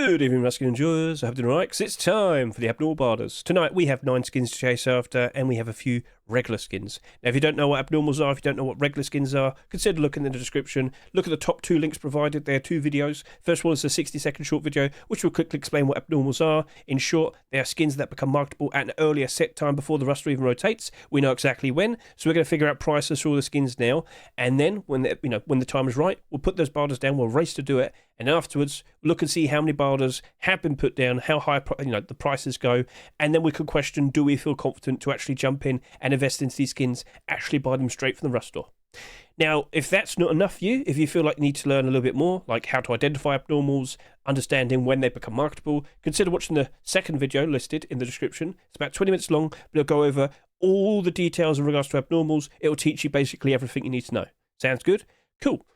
Good evening, Ruskin enjoyers. I hope you're alright, because it's time for the abnormal barders. Tonight we have 9 skins to chase after, and we have a few regular skins. Now, if you don't know what abnormals are, if you don't know what regular skins are, consider looking in the description. Look at the top 2 links provided. There are 2 videos. First one is a 60-second short video, which will quickly explain what abnormals are. In short, they are skins that become marketable at an earlier set time before the roster even rotates. We know exactly when, so we're going to figure out prices for all the skins now, and then when the time is right, we'll put those barders down. We'll race to do it, and afterwards look and see how many barders have been put down, how high the prices go, and then we could question: do we feel confident to actually jump in and invest into these skins, actually buy them straight from the rush store? Now, if that's not enough for you, if you feel like you need to learn a little bit more, like how to identify abnormals, understanding when they become marketable, consider watching the second video listed in the description. It's about 20 minutes long, but it'll go over all the details in regards to abnormals. It'll teach you basically everything you need to know. Sounds good? Cool.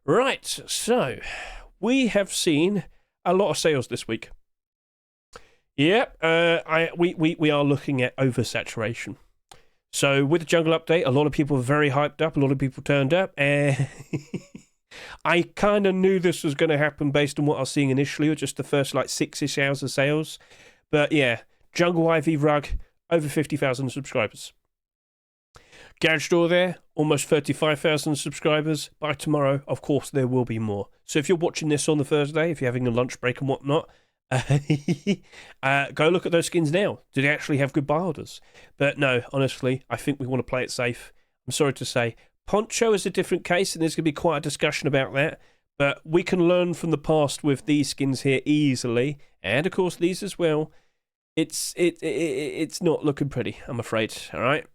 Right, so we have seen a lot of sales this week. Yep, we are looking at oversaturation. So with the jungle update, a lot of people were very hyped up. A lot of people turned up, and I kind of knew this was going to happen based on what I was seeing initially, or just the first like 6-ish hours of sales. But yeah, jungle IV rug over 50,000 subscribers. Garage store there, almost 35,000 subscribers. By tomorrow, of course, there will be more. So if you're watching this on the Thursday, if you're having a lunch break and whatnot, go look at those skins now. Do they actually have good buy orders? But no, honestly, I think we want to play it safe. I'm sorry to say. Poncho is a different case, and there's going to be quite a discussion about that. But we can learn from the past with these skins here easily. And, of course, these as well. It's not looking pretty, I'm afraid. All right?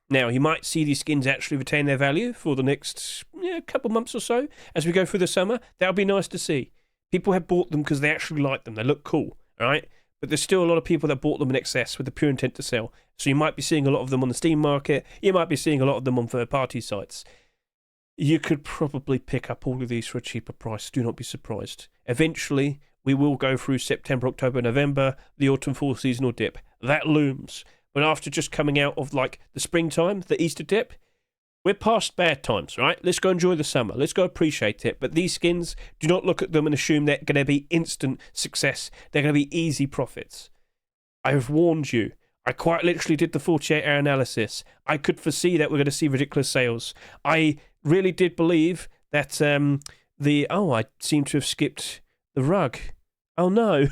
Now, you might see these skins actually retain their value for the next couple months or so as we go through the summer. That would be nice to see. People have bought them because they actually like them. They look cool, all right? But there's still a lot of people that bought them in excess with the pure intent to sell. So you might be seeing a lot of them on the Steam market. You might be seeing a lot of them on third-party sites. You could probably pick up all of these for a cheaper price. Do not be surprised. Eventually, we will go through September, October, November, the autumn-fall seasonal dip. That looms. But after just coming out of like the springtime, the Easter dip, we're past bad times, right? Let's go enjoy the summer. Let's go appreciate it. But these skins, do not look at them and assume they're going to be instant success. They're going to be easy profits. I have warned you. I quite literally did the 48-hour analysis. I could foresee that we're going to see ridiculous sales. I really did believe that I seem to have skipped the rug. Oh no,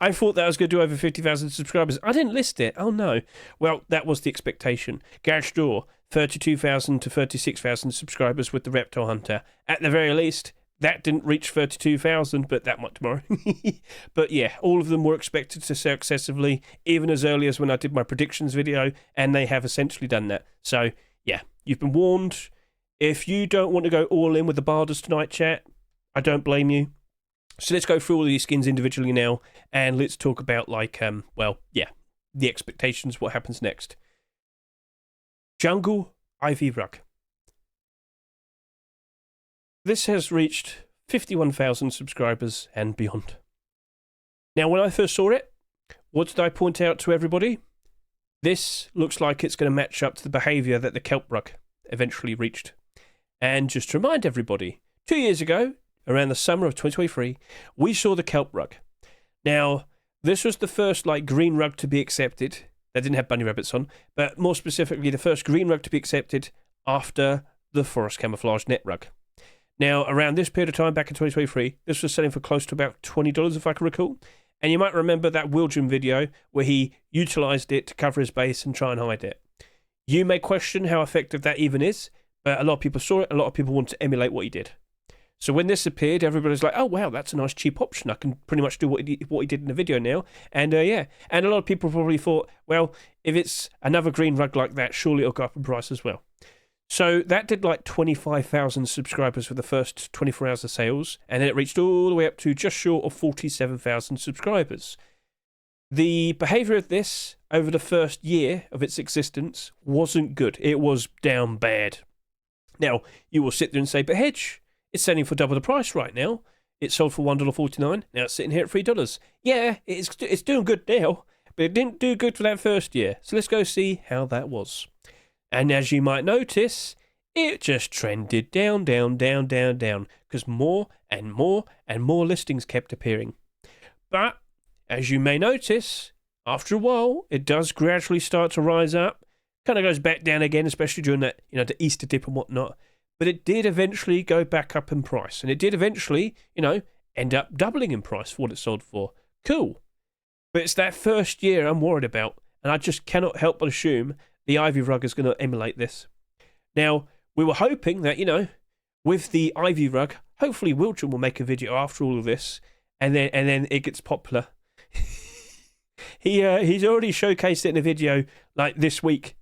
I thought that I was going to do over 50,000 subscribers. I didn't list it. Oh no. Well, that was the expectation. Garage door, 32,000 to 36,000 subscribers with the Reptile Hunter. At the very least, that didn't reach 32,000, but that might tomorrow. But yeah, all of them were expected to sell excessively, even as early as when I did my predictions video, and they have essentially done that. So yeah, you've been warned. If you don't want to go all in with the barders tonight, chat, I don't blame you. So let's go through all these skins individually now, and let's talk about, the expectations, what happens next. Jungle IV Rug. This has reached 51,000 subscribers and beyond. Now, when I first saw it, what did I point out to everybody? This looks like it's going to match up to the behaviour that the kelp rug eventually reached. And just to remind everybody, 2 years ago, around the summer of 2023, we saw the kelp rug. Now, this was the first green rug to be accepted. That didn't have bunny rabbits on, but more specifically, the first green rug to be accepted after the forest camouflage net rug. Now, around this period of time, back in 2023, this was selling for close to about $20, if I can recall. And you might remember that Wildoonaald video where he utilised it to cover his base and try and hide it. You may question how effective that even is, but a lot of people saw it. A lot of people want to emulate what he did. So when this appeared, everybody's like, oh, wow, that's a nice cheap option. I can pretty much do what he did in the video now. And and a lot of people probably thought, well, if it's another green rug like that, surely it'll go up in price as well. So that did 25,000 subscribers for the first 24 hours of sales, and then it reached all the way up to just short of 47,000 subscribers. The behaviour of this over the first year of its existence wasn't good. It was down bad. Now, you will sit there and say, but Hedge, it's selling for double the price right now. It sold for $1.49. Now it's sitting here at $3. Yeah, it's doing good now, but it didn't do good for that first year. So let's go see how that was. And as you might notice, it just trended down, because more and more and more listings kept appearing. But, as you may notice, after a while, it does gradually start to rise up. Kind of goes back down again, especially during that, the Easter dip and whatnot. But it did eventually go back up in price. And it did eventually, end up doubling in price for what it sold for. Cool. But it's that first year I'm worried about. And I just cannot help but assume the Ivy rug is going to emulate this. Now, we were hoping that, with the Ivy rug, hopefully Wiltshire will make a video after all of this. And then it gets popular. He's already showcased it in a video like this week.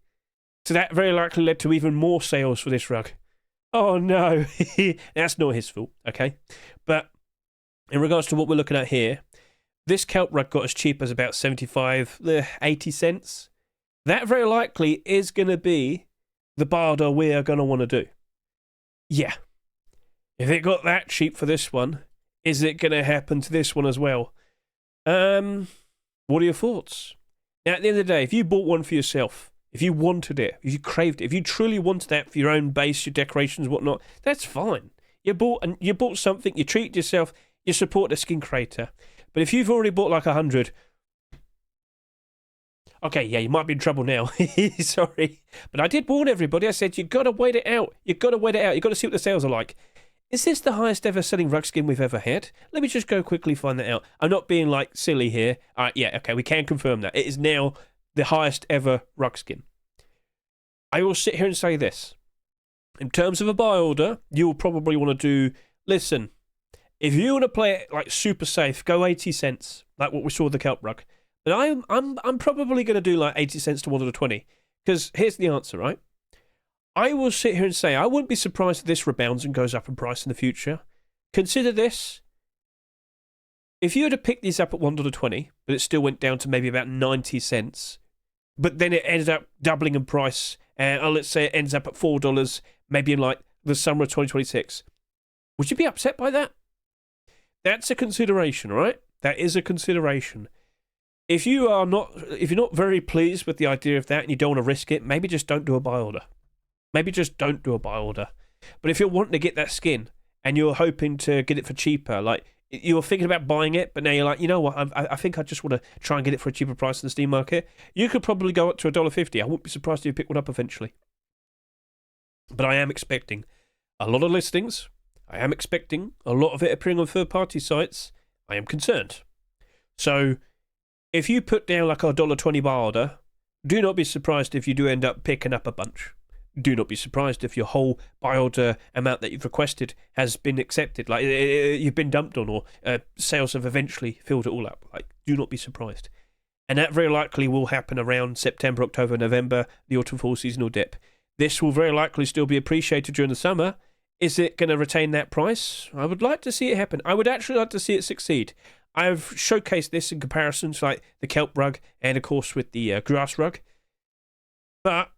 So that very likely led to even more sales for this rug. Oh no, that's not his fault, okay? But in regards to what we're looking at here, this kelp rug got as cheap as about 75, 80 cents. That very likely is going to be the barter we are going to want to do. Yeah. If it got that cheap for this one, is it going to happen to this one as well? What are your thoughts? Now, at the end of the day, if you bought one for yourself, if you wanted it, if you craved it, if you truly wanted that for your own base, your decorations, whatnot, that's fine. You bought something, you treated yourself, you support the skin creator. But if you've already bought like 100, okay, yeah, you might be in trouble now. Sorry. But I did warn everybody. I said, you've got to wait it out. You've got to wait it out. You've got to see what the sales are like. Is this the highest ever selling rug skin we've ever had? Let me just go quickly find that out. I'm not being like silly here. Yeah, okay, we can confirm that. It is now the highest ever rug skin. I will sit here and say this. In terms of a buy order, you'll probably want to do, listen, if you want to play it like super safe, go 80 cents, like what we saw with the kelp rug. But I'm probably going to do like 80 cents to $1.20. Because here's the answer, right? I will sit here and say I wouldn't be surprised if this rebounds and goes up in price in the future. Consider this. If you were to pick these up at $1.20, but it still went down to maybe about 90 cents, but then it ended up doubling in price, and let's say it ends up at $4, maybe in like the summer of 2026, would you be upset by that? That's a consideration, right? That is a consideration. If you're not very pleased with the idea of that and you don't want to risk it, maybe just don't do a buy order. Maybe just don't do a buy order. But if you're wanting to get that skin and you're hoping to get it for cheaper, like you're thinking about buying it, but now you're like, you know what, I think I just want to try and get it for a cheaper price in the Steam market, you could probably go up to $1.50. I wouldn't be surprised if you pick one up eventually. But I am expecting a lot of listings. I am expecting a lot of it appearing on third-party sites. I am concerned. So if you put down like a $1.20 buy order, do not be surprised if you do end up picking up a bunch. Do not be surprised if your whole buy order amount that you've requested has been accepted, like you've been dumped on, or sales have eventually filled it all up. Like, do not be surprised. And that very likely will happen around September, October, November, the autumn-fall seasonal dip. This will very likely still be appreciated during the summer. Is it going to retain that price? I would like to see it happen. I would actually like to see it succeed. I've showcased this in comparisons like the kelp rug and, of course, with the grass rug. But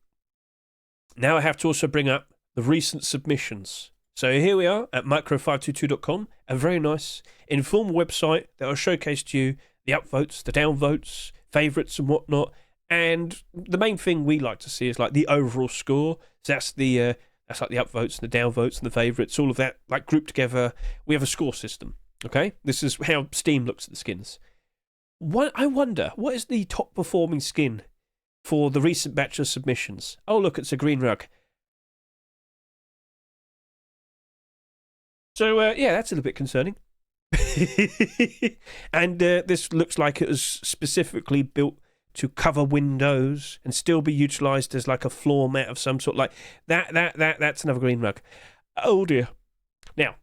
now I have to also bring up the recent submissions. So here we are at micro522.com, a very nice, informal website that will showcase to you the upvotes, the downvotes, favourites and whatnot. And the main thing we like to see is like the overall score. So that's like the upvotes and the downvotes and the favourites, all of that like grouped together. We have a score system. Okay, this is how Steam looks at the skins. I wonder, what is the top performing skin for the recent batch of submissions? Oh, look, it's a green rug. So, yeah, that's a little bit concerning. And this looks like it was specifically built to cover windows and still be utilised as like a floor mat of some sort. Like that's another green rug. Oh dear. Now,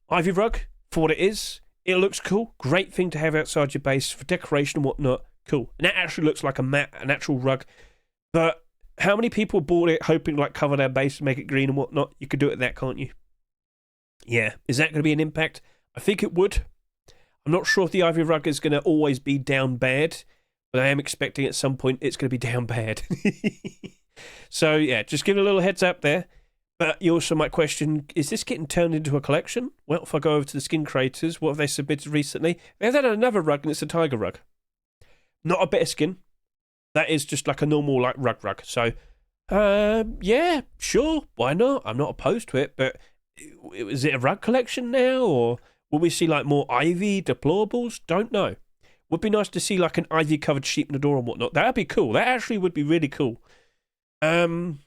Ivy rug, for what it is, it looks cool. Great thing to have outside your base for decoration and whatnot. Cool. And that actually looks like a mat, an actual rug. But how many people bought it hoping to like cover their base and make it green and whatnot? You could do it with that, can't you? Yeah. Is that going to be an impact? I think it would. I'm not sure if the Ivy rug is going to always be down bad, but I am expecting at some point it's going to be down bad. So, yeah, just give it a little heads up there. But you also might question, is this getting turned into a collection? Well, if I go over to the skin creators, what have they submitted recently? They've had another rug, and it's a tiger rug. Not a bit of skin. That is just like a normal like rug. So, yeah, sure, why not? I'm not opposed to it, but is it a rug collection now, or will we see like more Ivy deplorables? Don't know. Would be nice to see like an ivy-covered sheep in the door and whatnot. That'd be cool. That actually would be really cool. Garage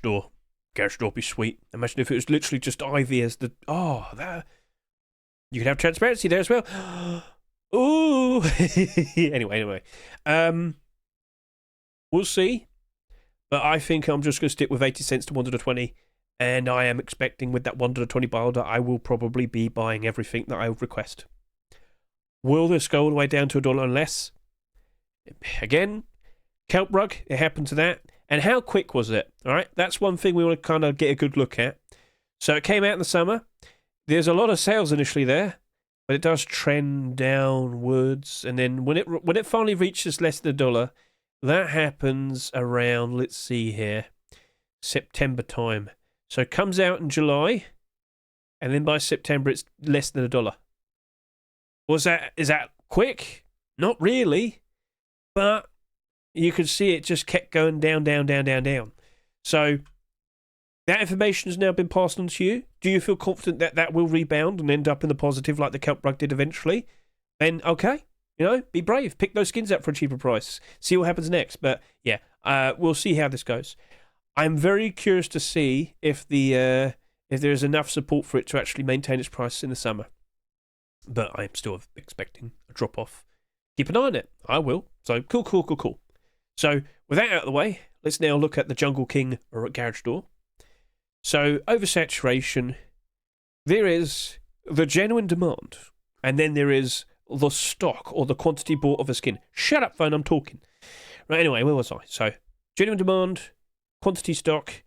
door. Garage door would be sweet. Imagine if it was literally just ivy as the... Oh, that... You could have transparency there as well. Ooh. Anyway. We'll see. But I think I'm just going to stick with 80 cents to 120. And I am expecting with that 120 builder, I will probably be buying everything that I would request. Will this go all the way down to $1 and less? Again, kelp rug, it happened to that. And how quick was it? All right, that's one thing we want to kind of get a good look at. So it came out in the summer. There's a lot of sales initially there, but it does trend downwards. And then when it finally reaches less than $1, that happens around, let's see here, September time. So it comes out in July, and then by September it's less than $1. Is that quick? Not really, but you could see it just kept going down. So that information has now been passed on to you. Do you feel confident that that will rebound and end up in the positive like the kelp rug did eventually? Then okay, be brave. Pick those skins up for a cheaper price. See what happens next. But yeah, we'll see how this goes. I'm very curious to see if there is enough support for it to actually maintain its price in the summer. But I'm still expecting a drop off. Keep an eye on it. I will. So cool. So with that out of the way, let's now look at the Jungle King garage door. So oversaturation, there is the genuine demand, and then there is the stock or the quantity bought of a skin. Shut up, phone. I'm talking. Right. Anyway, where was I? So genuine demand. Quantity stock.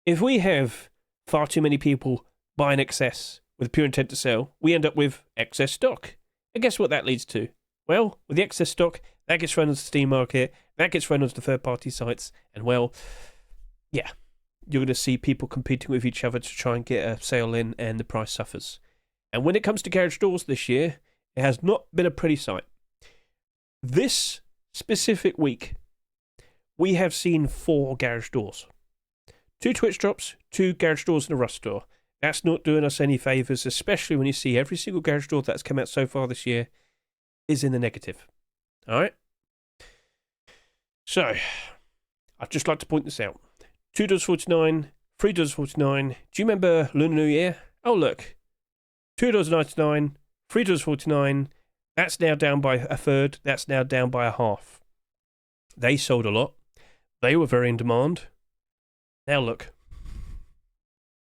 If we have far too many people buying excess with pure intent to sell, we end up with excess stock. And guess what that leads to? Well, with the excess stock, that gets thrown onto the Steam market, that gets thrown onto the third-party sites, and well, yeah, you're going to see people competing with each other to try and get a sale in, and the price suffers. And when it comes to garage doors this year, it has not been a pretty sight. This specific week, we have seen 4 garage doors. 2 Twitch drops, 2 garage doors and a Rust door. That's not doing us any favours, especially when you see every single garage door that's come out so far this year is in the negative. Alright? So, I'd just like to point this out. $2.49, $3.49. Do you remember Lunar New Year? Oh, look. $2.99, $3.49. That's now down by a third. That's now down by a half. They sold a lot. They were very in demand. Now look.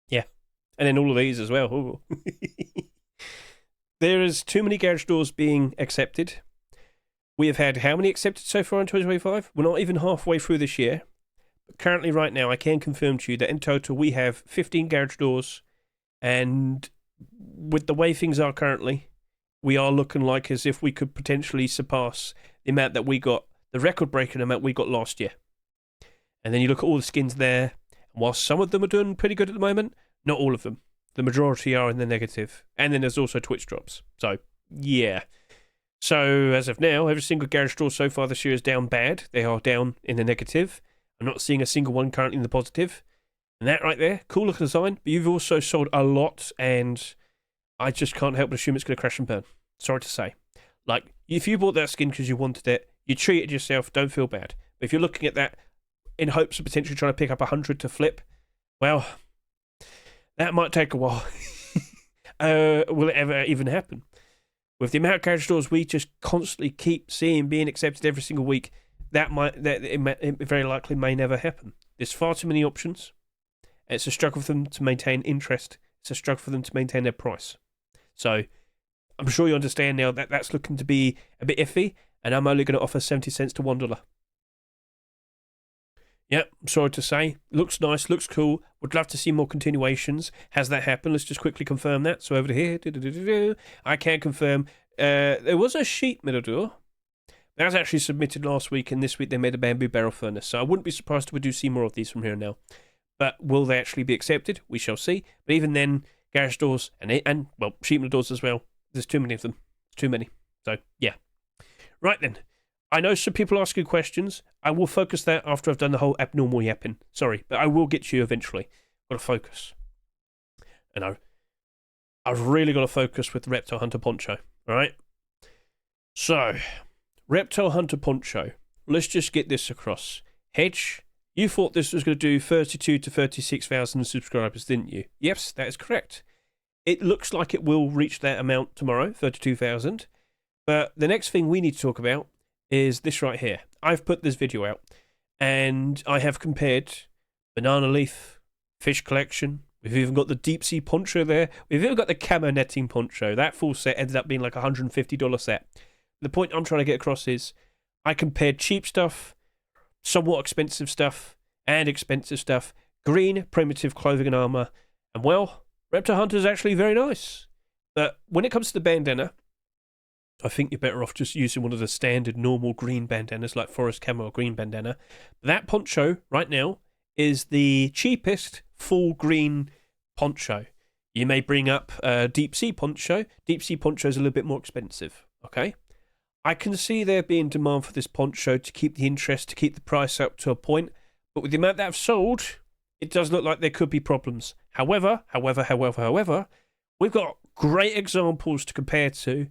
Yeah. And then all of these as well. There is too many garage doors being accepted. We have had how many accepted so far in 2025? We're not even halfway through this year. But currently, right now, I can confirm to you that in total we have 15 garage doors. And with the way things are currently, we are looking like as if we could potentially surpass the amount that we got, the record-breaking amount we got last year. And then you look at all the skins there, and while some of them are doing pretty good at the moment, not all of them. The majority are in the negative. And then there's also Twitch drops. So, yeah. So, as of now, every single garage door so far this year is down bad. They are down in the negative. I'm not seeing a single one currently in the positive. And that right there, cool looking design. But you've also sold a lot, and I just can't help but assume it's going to crash and burn. Sorry to say. Like, if you bought that skin because you wanted it, you treated yourself, don't feel bad. But if you're looking at that in hopes of potentially trying to pick up 100 to flip, well, that might take a while. Will it ever even happen? With the amount of garage doors we just constantly keep seeing being accepted every single week, it very likely may never happen. There's far too many options. It's a struggle for them to maintain interest. It's a struggle for them to maintain their price. So I'm sure you understand now that that's looking to be a bit iffy, and I'm only going to offer 70 cents to $1. Yep, I'm sorry to say. Looks nice, looks cool. Would love to see more continuations. Has that happened? Let's just quickly confirm that. So over here, I can confirm. There was a sheet middle door. That was actually submitted last week, and this week they made a bamboo barrel furnace. So I wouldn't be surprised if we do see more of these from here now. But will they actually be accepted? We shall see. But even then, garage doors and well, sheet metal doors as well. There's too many of them. Too many. So, yeah. Right then. I know some people asking questions. I will focus that after I've done the whole abnormal yapping. Sorry, but I will get to you eventually. Got to focus. I know. I've really got to focus with the Reptile Hunter Poncho. Alright? So, Reptile Hunter Poncho. Let's just get this across. Hedge, you thought this was going to do 32 to 36,000 subscribers, didn't you? Yes, that is correct. It looks like it will reach that amount tomorrow, 32,000. But the next thing we need to talk about is this right here. I've put this video out, and I have compared banana leaf, fish collection. We've even got the deep sea poncho there. We've even got the camo netting poncho. That full set ended up being like a $150 set. The point I'm trying to get across is I compared cheap stuff, somewhat expensive stuff, and expensive stuff, green, primitive clothing and armor, and well, Reptile Hunter is actually very nice. But when it comes to the bandana, I think you're better off just using one of the standard normal green bandanas like forest camo or green bandana. That poncho right now is the cheapest full green poncho. You may bring up deep sea poncho. Deep sea poncho is a little bit more expensive, okay? I can see there being demand for this poncho to keep the interest, to keep the price up to a point, but with the amount that I've sold, it does look like there could be problems. However, we've got great examples to compare to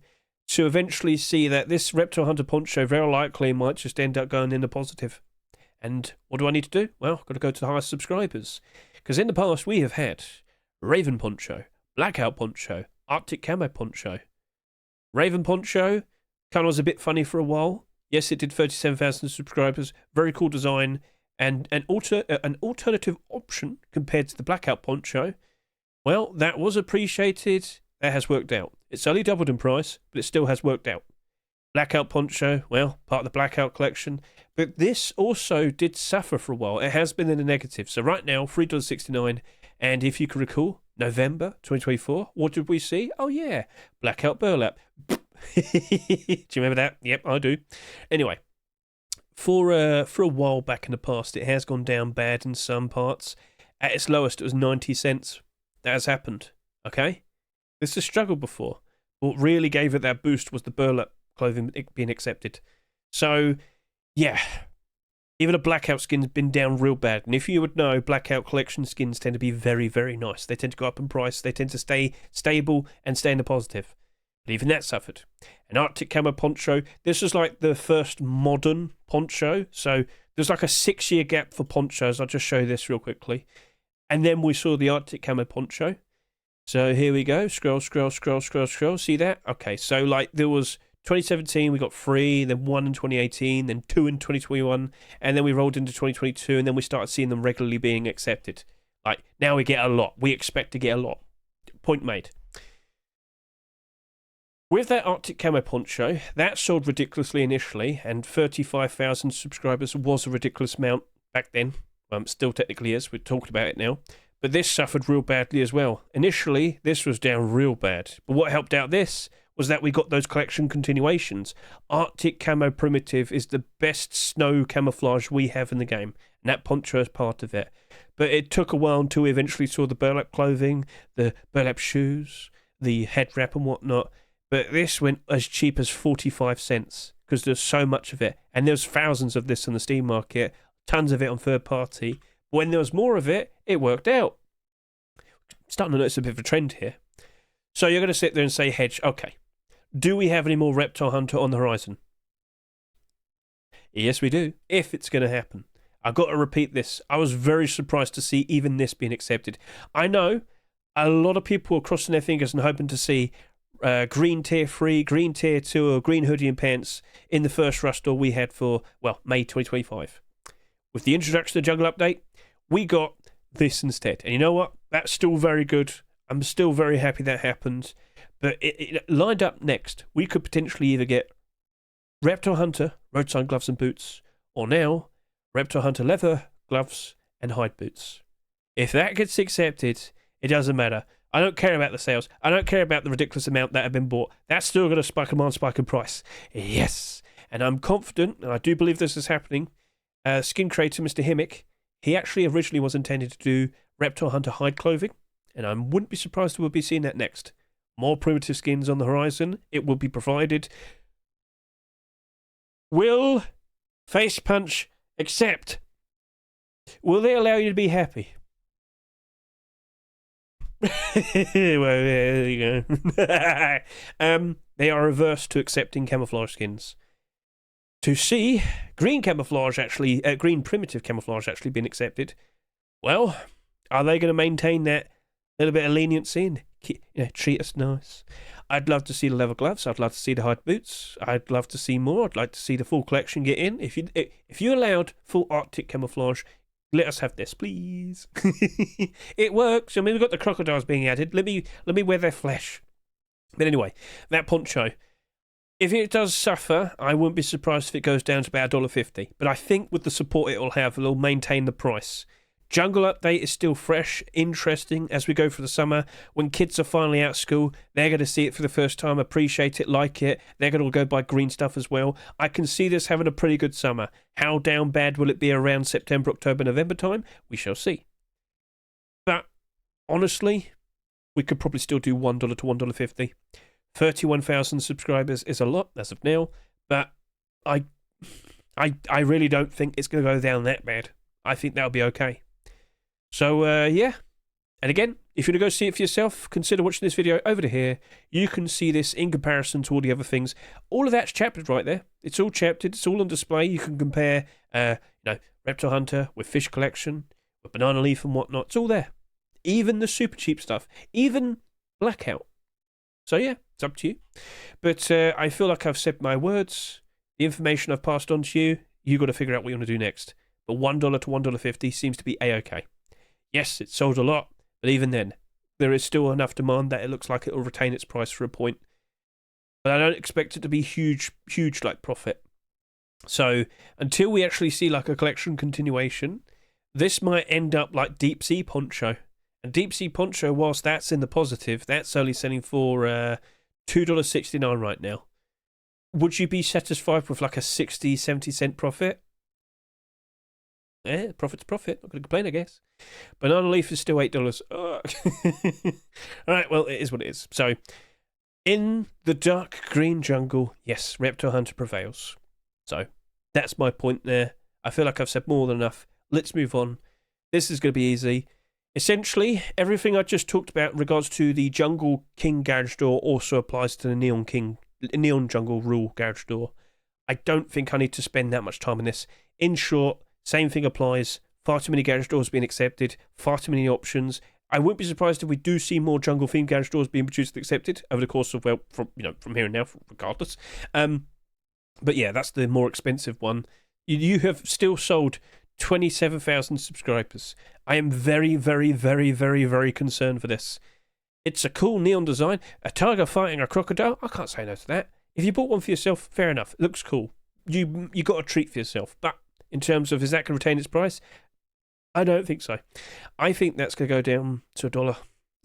eventually see that this Reptile Hunter poncho very likely might just end up going in the positive. And what do I need to do? Well, I've got to go to the highest subscribers. Because in the past, we have had Raven Poncho, Blackout Poncho, Arctic Camo Poncho. Raven Poncho kind of was a bit funny for a while. Yes, it did 37,000 subscribers. Very cool design. And an alternative option compared to the Blackout Poncho. Well, that was appreciated. That has worked out. It's only doubled in price, but it still has worked out. Blackout Poncho, well, part of the Blackout collection. But this also did suffer for a while. It has been in the negative. So right now, $3.69. And if you can recall, November 2024, what did we see? Oh, yeah, Blackout Burlap. Do you remember that? Yep, I do. Anyway, for a while back in the past, it has gone down bad in some parts. At its lowest, it was 90 cents. That has happened, okay? This has struggled before. What really gave it that boost was the burlap clothing being accepted. So, yeah, even a Blackout skin's been down real bad. And if you would know, Blackout collection skins tend to be very, very nice. They tend to go up in price. They tend to stay stable and stay in the positive. But even that suffered. An Arctic Camo Poncho, this was like the first modern poncho. So there's like a 6-year gap for ponchos. I'll just show you this real quickly. And then we saw the Arctic Camo Poncho. So here we go. Scroll. See that? Okay, so like there was 2017, we got 3, then 1 in 2018, then 2 in 2021, and then we rolled into 2022, and then we started seeing them regularly being accepted. Like, now we get a lot. We expect to get a lot. Point made. With that Arctic Camo Poncho, that sold ridiculously initially, and 35,000 subscribers was a ridiculous amount back then. Still technically is. We're talking about it now. But this suffered real badly as well. Initially, this was down real bad. But what helped out this was that we got those collection continuations. Arctic Camo Primitive is the best snow camouflage we have in the game. And that poncho is part of it. But it took a while until we eventually saw the burlap clothing, the burlap shoes, the head wrap and whatnot. But this went as cheap as 45 cents because there's so much of it. And there's thousands of this on the Steam market, tons of it on third party. When there was more of it, it worked out. Starting to notice a bit of a trend here. So you're going to sit there and say, Hedge, okay, do we have any more Reptile Hunter on the horizon? Yes, we do, if it's going to happen. I've got to repeat this. I was very surprised to see even this being accepted. I know a lot of people are crossing their fingers and hoping to see green tier 3, green tier 2, or green hoodie and pants in the first rush store we had for, well, May 2025. With the introduction of the jungle update, we got this instead. And you know what? That's still very good. I'm still very happy that happened. But it lined up next. We could potentially either get Reptile Hunter, roadside gloves and boots, or now Reptile Hunter leather gloves and hide boots. If that gets accepted, it doesn't matter. I don't care about the sales. I don't care about the ridiculous amount that have been bought. That's still going to spike in price. Yes. And I'm confident, and I do believe this is happening, skin creator Mr. Himmick, he actually originally was intended to do Reptile Hunter hide clothing, and I wouldn't be surprised if we'll be seeing that next. More primitive skins on the horizon. It will be provided. Will Face Punch accept? Will they allow you to be happy? Well, there you go. They are averse to accepting camouflage skins. To see green camouflage actually, green primitive camouflage actually being accepted, well, are they going to maintain that little bit of leniency and treat us nice? I'd love to see the leather gloves. I'd love to see the hide boots. I'd love to see more. I'd like to see the full collection get in. If you allowed full Arctic camouflage, let us have this, please. It works. I mean, we've got the crocodiles being added. Let me wear their flesh. But anyway, that poncho. If it does suffer, I wouldn't be surprised if it goes down to about $1.50. But I think with the support it will have, it'll maintain the price. Jungle Update is still fresh, interesting as we go through the summer. When kids are finally out of school, they're going to see it for the first time, appreciate it, like it. They're going to go buy green stuff as well. I can see this having a pretty good summer. How down bad will it be around September, October, November time? We shall see. But honestly, we could probably still do $1 to $1.50. 31,000 subscribers is a lot as of now, but I really don't think it's going to go down that bad. I think that'll be okay. So, yeah. And again, if you want to go see it for yourself, consider watching this video over to here. You can see this in comparison to all the other things. All of that's chaptered right there. It's all chaptered. It's all on display. You can compare, Reptile Hunter with Fish Collection, with Banana Leaf and whatnot. It's all there. Even the super cheap stuff. Even Blackout. So, yeah, it's up to you. But I feel like I've said my words. The information I've passed on to you, you've got to figure out what you want to do next. But $1 to $1.50 seems to be a-okay. Yes, it sold a lot, but even then, there is still enough demand that it looks like it will retain its price for a point. But I don't expect it to be huge like profit. So until we actually see like a collection continuation, this might end up like Deep Sea Poncho. And Deep Sea Poncho, whilst that's in the positive, that's only selling for $2.69 right now. Would you be satisfied with like a 60-70 cent profit? Yeah, profit's profit. Not going to complain, I guess. Banana Leaf is still $8. All right, well, it is what it is. So, in the dark green jungle, yes, Reptile Hunter prevails. So, that's my point there. I feel like I've said more than enough. Let's move on. This is going to be easy. Essentially, everything I just talked about in regards to the Jungle King garage door also applies to the Neon Jungle Rule garage door. I don't think I need to spend that much time on this. In short, same thing applies. Far too many garage doors being accepted. Far too many options. I wouldn't be surprised if we do see more jungle-themed garage doors being produced and accepted over the course of, well, from here and now, regardless. But yeah, that's the more expensive one. You have still sold 27,000 subscribers. I am very, very, very, very, very concerned for this. It's a cool neon design. A tiger fighting a crocodile. I can't say no to that. If you bought one for yourself, fair enough. It looks cool. You got a treat for yourself. But in terms of, is that going to retain its price? I don't think so. I think that's going to go down to $1.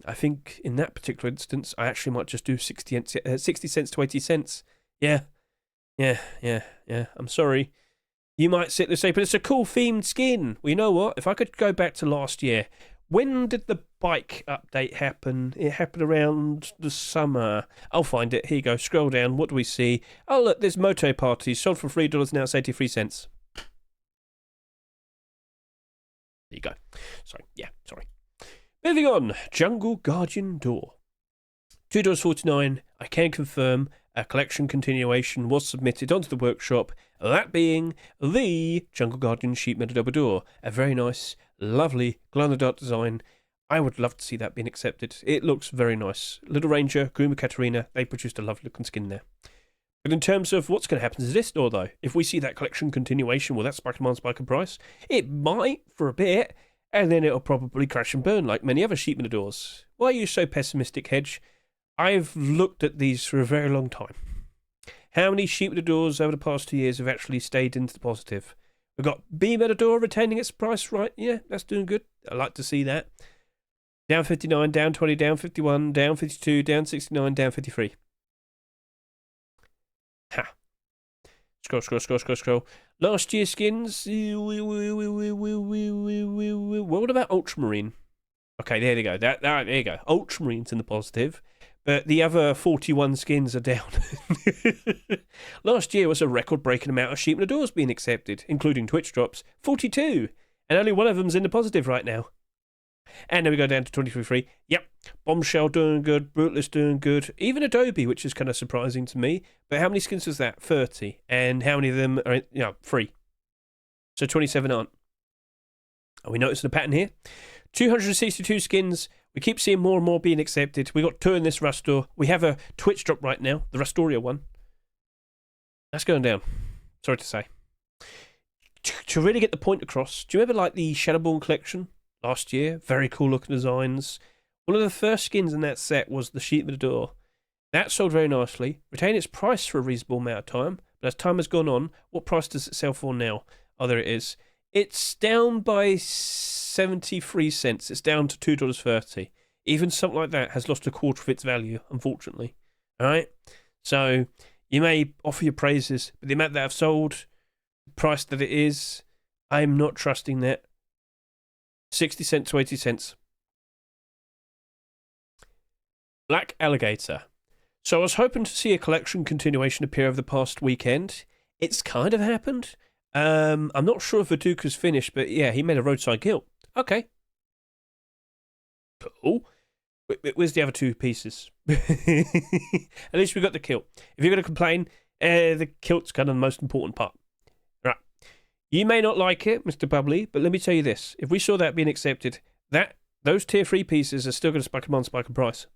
I think in that particular instance, I actually might just do 60 cents to 80 cents. Yeah. I'm sorry. You might sit there and say, but it's a cool themed skin. Well, you know what? If I could go back to last year, when did the bike update happen? It happened around the summer. I'll find it. Here you go. Scroll down. What do we see? Oh, look, there's Moto Parties. Sold for $3, now it's 83 cents. There you go. Sorry. Moving on. Jungle Guardian Door. $2.49. I can confirm a collection continuation was submitted onto the workshop. That being the Jungle Guardian Sheet Metal Double Door. A very nice, lovely, glow-in-the-dark design. I would love to see that being accepted. It looks very nice. Little Ranger, Groomer Katarina, they produced a lovely looking skin there. But in terms of what's going to happen to this door, though, if we see that collection continuation, will that spike demand, spike in price? It might for a bit, and then it'll probably crash and burn like many other sheet metal doors. Why are you so pessimistic, Hedge? I've looked at these for a very long time. How many sheet metal doors over the past 2 years have actually stayed into the positive? We've got B metal door retaining its price, right? Yeah, that's doing good. I like to see that. Down 59, down 20, down 51, down 52, down 69, down 53. Ha. Scroll. Last year's skins. What about Ultramarine? Okay, there you go. There you go. Ultramarine's in the positive. But the other 41 skins are down. Last year was a record-breaking amount of sheet metal doors being accepted, including Twitch drops. 42. And only one of them's in the positive right now. And then we go down to 23.3. Yep, Bombshell doing good, Brutalist doing good, even Adobe, which is kind of surprising to me. But how many skins was that? 30. And how many of them are, free? So 27 aren't. Are we noticing a pattern here? 262 skins. We keep seeing more and more being accepted. We got 2 in this Restore. We have a Twitch drop right now, the Restoria one. That's going down. Sorry to say. To really get the point across, do you remember like the Shadowborn collection last year? Very cool looking designs. One of the first skins in that set was the Sheep of the Door. That sold very nicely, retained its price for a reasonable amount of time, but as time has gone on, what price does it sell for now? Oh, there it is. It's down by 73 cents. It's down to $2.30. Even something like that has lost a quarter of its value, unfortunately. All right? So you may offer your praises, but the amount that I've sold, the price that it is, I'm not trusting that. 60 cents to 80 cents. Black Alligator. So I was hoping to see a collection continuation appear over the past weekend. It's kind of happened. I'm not sure if Viduka's finished, but yeah, he made a roadside kill. Okay. Cool. Where's the other 2 pieces? At least we got the kilt. If you're going to complain, the kilt's kind of the most important part. Right. You may not like it, Mr. Bubbly, but let me tell you this. If we saw that being accepted, those tier 3 pieces are still going to spike them on spike in price.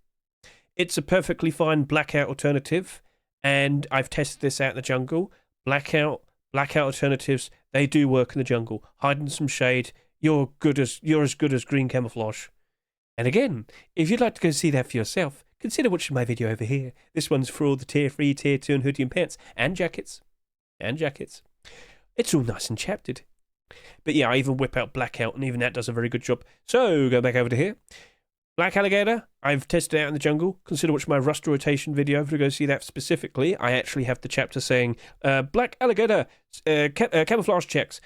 It's a perfectly fine blackout alternative, and I've tested this out in the jungle. Blackout alternatives, they do work in the jungle. Hiding some shade, you're as good as green camouflage. And again, if you'd like to go see that for yourself, consider watching my video over here. This one's for all the tier 3, tier 2 and hoodie and pants, and jackets. It's all nice and chaptered. But yeah, I even whip out blackout, and even that does a very good job. So, go back over to here. Black Alligator, I've tested it out in the jungle. Consider watching my rust rotation video to go see that specifically. I actually have the chapter saying, Black Alligator, camouflage checks.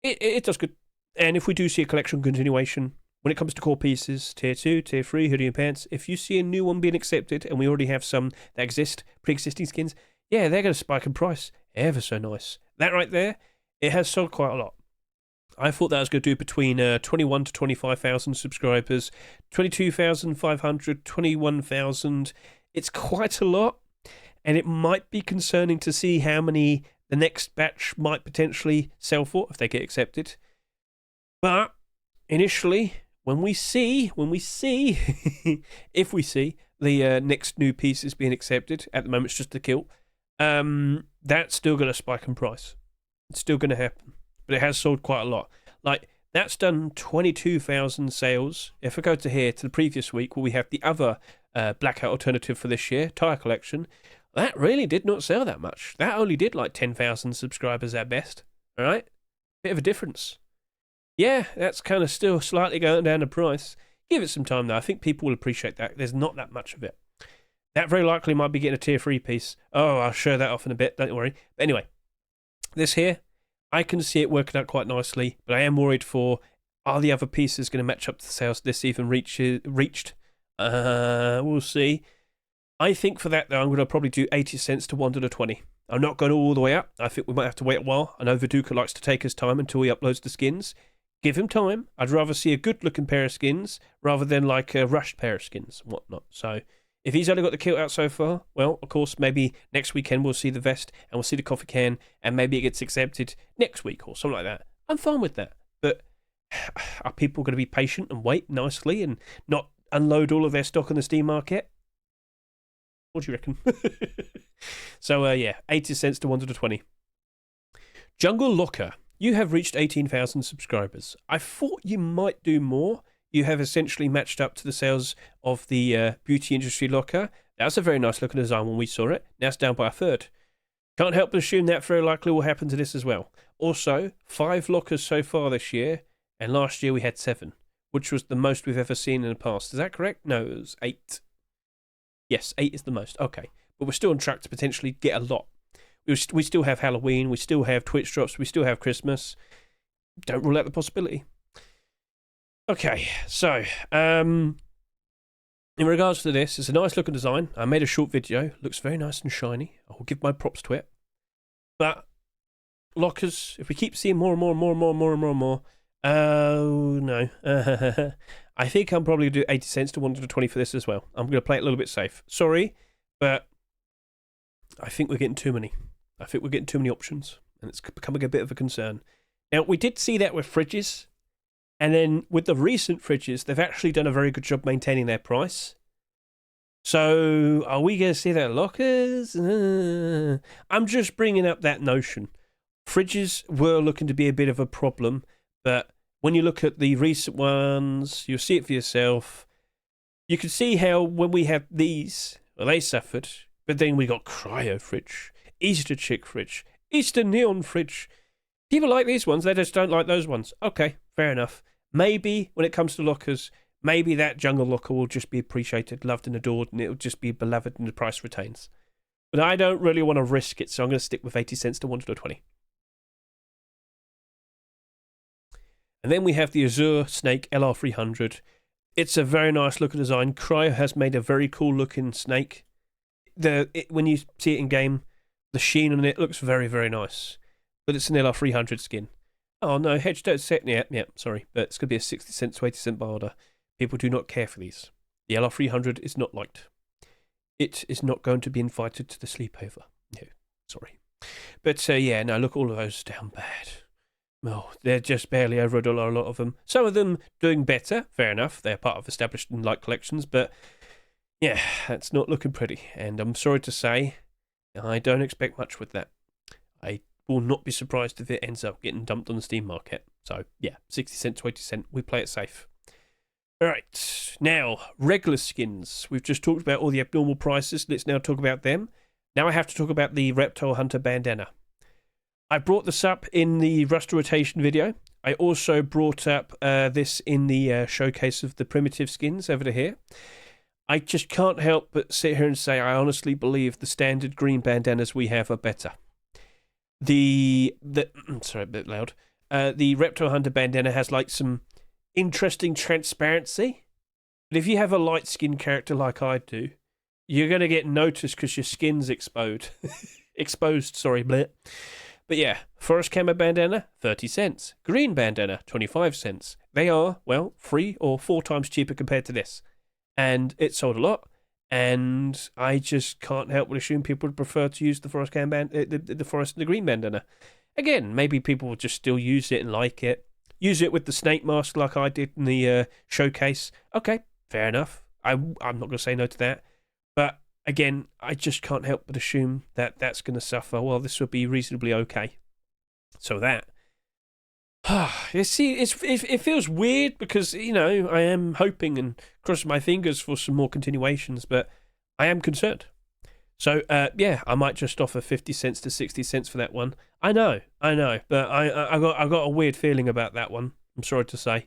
It does good. And if we do see a collection continuation, when it comes to core pieces, tier 2, tier 3, hoodie and pants, if you see a new one being accepted, and we already have some that exist, pre-existing skins, yeah, they're going to spike in price. Ever so nice. That right there, it has sold quite a lot. I thought that was going to do between 21 to 25,000 subscribers, 22,500, 21,000. It's quite a lot, and it might be concerning to see how many the next batch might potentially sell for if they get accepted. But initially, when we see if we see the next new pieces being accepted, at the moment it's just the kilt, that's still going to spike in price. It's still going to happen. But it has sold quite a lot. Like, that's done 22,000 sales. If I go to here, to the previous week, where we have the other blackout alternative for this year, Tire Collection, that really did not sell that much. That only did like 10,000 subscribers at best. All right? Bit of a difference. Yeah, that's kind of still slightly going down the price. Give it some time, though. I think people will appreciate that. There's not that much of it. That very likely might be getting a tier 3 piece. Oh, I'll show that off in a bit. Don't worry. But anyway, this here, I can see it working out quite nicely, but I am worried for, are the other pieces going to match up to the sales this even reached? We'll see. I think for that, though, I'm going to probably do 80 cents to $1.20. I'm not going all the way up. I think we might have to wait a while. I know Viduka likes to take his time until he uploads the skins. Give him time. I'd rather see a good-looking pair of skins rather than like a rushed pair of skins and whatnot. So if he's only got the kilt out so far, well, of course, maybe next weekend we'll see the vest and we'll see the coffee can, and maybe it gets accepted next week or something like that. I'm fine with that. But are people going to be patient and wait nicely and not unload all of their stock on the Steam market? What do you reckon? So, yeah, 80 cents to $1.20. Jungle Locker. You have reached 18,000 subscribers. I thought you might do more. You have essentially matched up to the sales of the beauty industry locker. That's a very nice looking design when we saw it. Now it's down by a third. Can't help but assume that very likely will happen to this as well. Also, 5 lockers so far this year, and last year we had 7, which was the most we've ever seen in the past. Is that correct? No, it was 8. Yes, 8 is the most. Okay. But we're still on track to potentially get a lot. We still have Halloween, we still have Twitch drops, we still have Christmas. Don't rule out the possibility. Okay, so, in regards to this, it's a nice looking design. I made a short video. Looks very nice and shiny. I will give my props to it. But lockers, if we keep seeing more and more, Oh, no. I think I'm probably going to do 80 cents to 120 for this as well. I'm going to play it a little bit safe. Sorry, but I think we're getting too many. I think we're getting too many options, and it's becoming a bit of a concern. Now, we did see that with fridges, and then with the recent fridges, they've actually done a very good job maintaining their price. So, are we going to see that lockers? I'm just bringing up that notion. Fridges were looking to be a bit of a problem, but when you look at the recent ones, you'll see it for yourself. You can see how when we have these, well, they suffered, but then we got cryo fridge, Easter chick fridge, Easter neon fridge. People like these ones, they just don't like those ones. Okay, fair enough. Maybe when it comes to lockers, maybe that jungle locker will just be appreciated, loved and adored, and it'll just be beloved and the price retains. But I don't really want to risk it, so I'm going to stick with 80 cents to 120. And then we have the Azure Snake LR300. It's a very nice looking design. Cryo has made a very cool looking snake. When you see it in game, the sheen on it looks very, very nice. But it's an LR300 skin. Oh no, Hedge don't set yet. Yeah, sorry. But it's going to be a 60 cent to 80 cent barter. People do not care for these. The LR300 is not liked. It is not going to be invited to the sleepover. No, sorry. But yeah, no, look, all of those down bad. Oh, they're just barely over $1, a lot of them. Some of them doing better, fair enough. They're part of established and like collections, but yeah, that's not looking pretty. And I'm sorry to say, I don't expect much with that. I will not be surprised if it ends up getting dumped on the Steam market. So yeah, 60 cent to 80 cent, we play it safe. Alright, now, regular skins. We've just talked about all the abnormal prices. Let's now talk about them. Now I have to talk about the Reptile Hunter bandana. I brought this up in the Restoration video. I also brought up this in the showcase of the primitive skins over here. I just can't help but sit here and say I honestly believe the standard green bandanas we have are better. Sorry, a bit loud. The Reptile Hunter bandana has like some interesting transparency. But if you have a light skin character like I do, you're going to get noticed because your skin's exposed. Bleh. But yeah, forest camo bandana, 30 cents. Green bandana, 25 cents. They are, well, 3 or 4 times cheaper compared to this. And it sold a lot. And I just can't help but assume people would prefer to use the forest camo the forest and the green bandana. Again, maybe people will just still use it and like it. Use it with the snake mask like I did in the showcase. Okay, fair enough. I'm not going to say no to that. But again, I just can't help but assume that that's going to suffer. Well, this will be reasonably okay. So that. You see, it feels weird because, you know, I am hoping and crossing my fingers for some more continuations, but I am concerned. So, yeah, I might just offer 50 cents to 60 cents for that one. I know, but I got a weird feeling about that one. I'm sorry to say.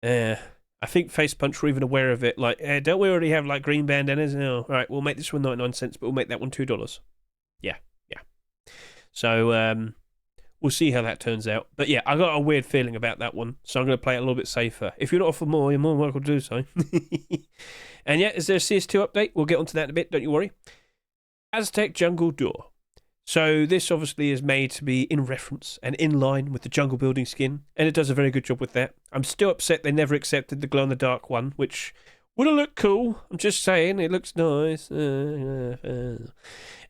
I think Face Punch were even aware of it. Like, don't we already have like green bandanas? No, all right, we'll make this one 99 cents, but we'll make that one $2. Yeah. So we'll see how that turns out. But yeah, I got a weird feeling about that one, so I'm going to play it a little bit safer. If you're not offer more, you're more than welcome to do so. And yeah, is there a CS2 update? We'll get onto that in a bit. Don't you worry. Aztec Jungle Door. So this obviously is made to be in reference and in line with the jungle building skin, and it does a very good job with that. I'm still upset they never accepted the glow-in-the-dark one, which would have looked cool. I'm just saying, it looks nice.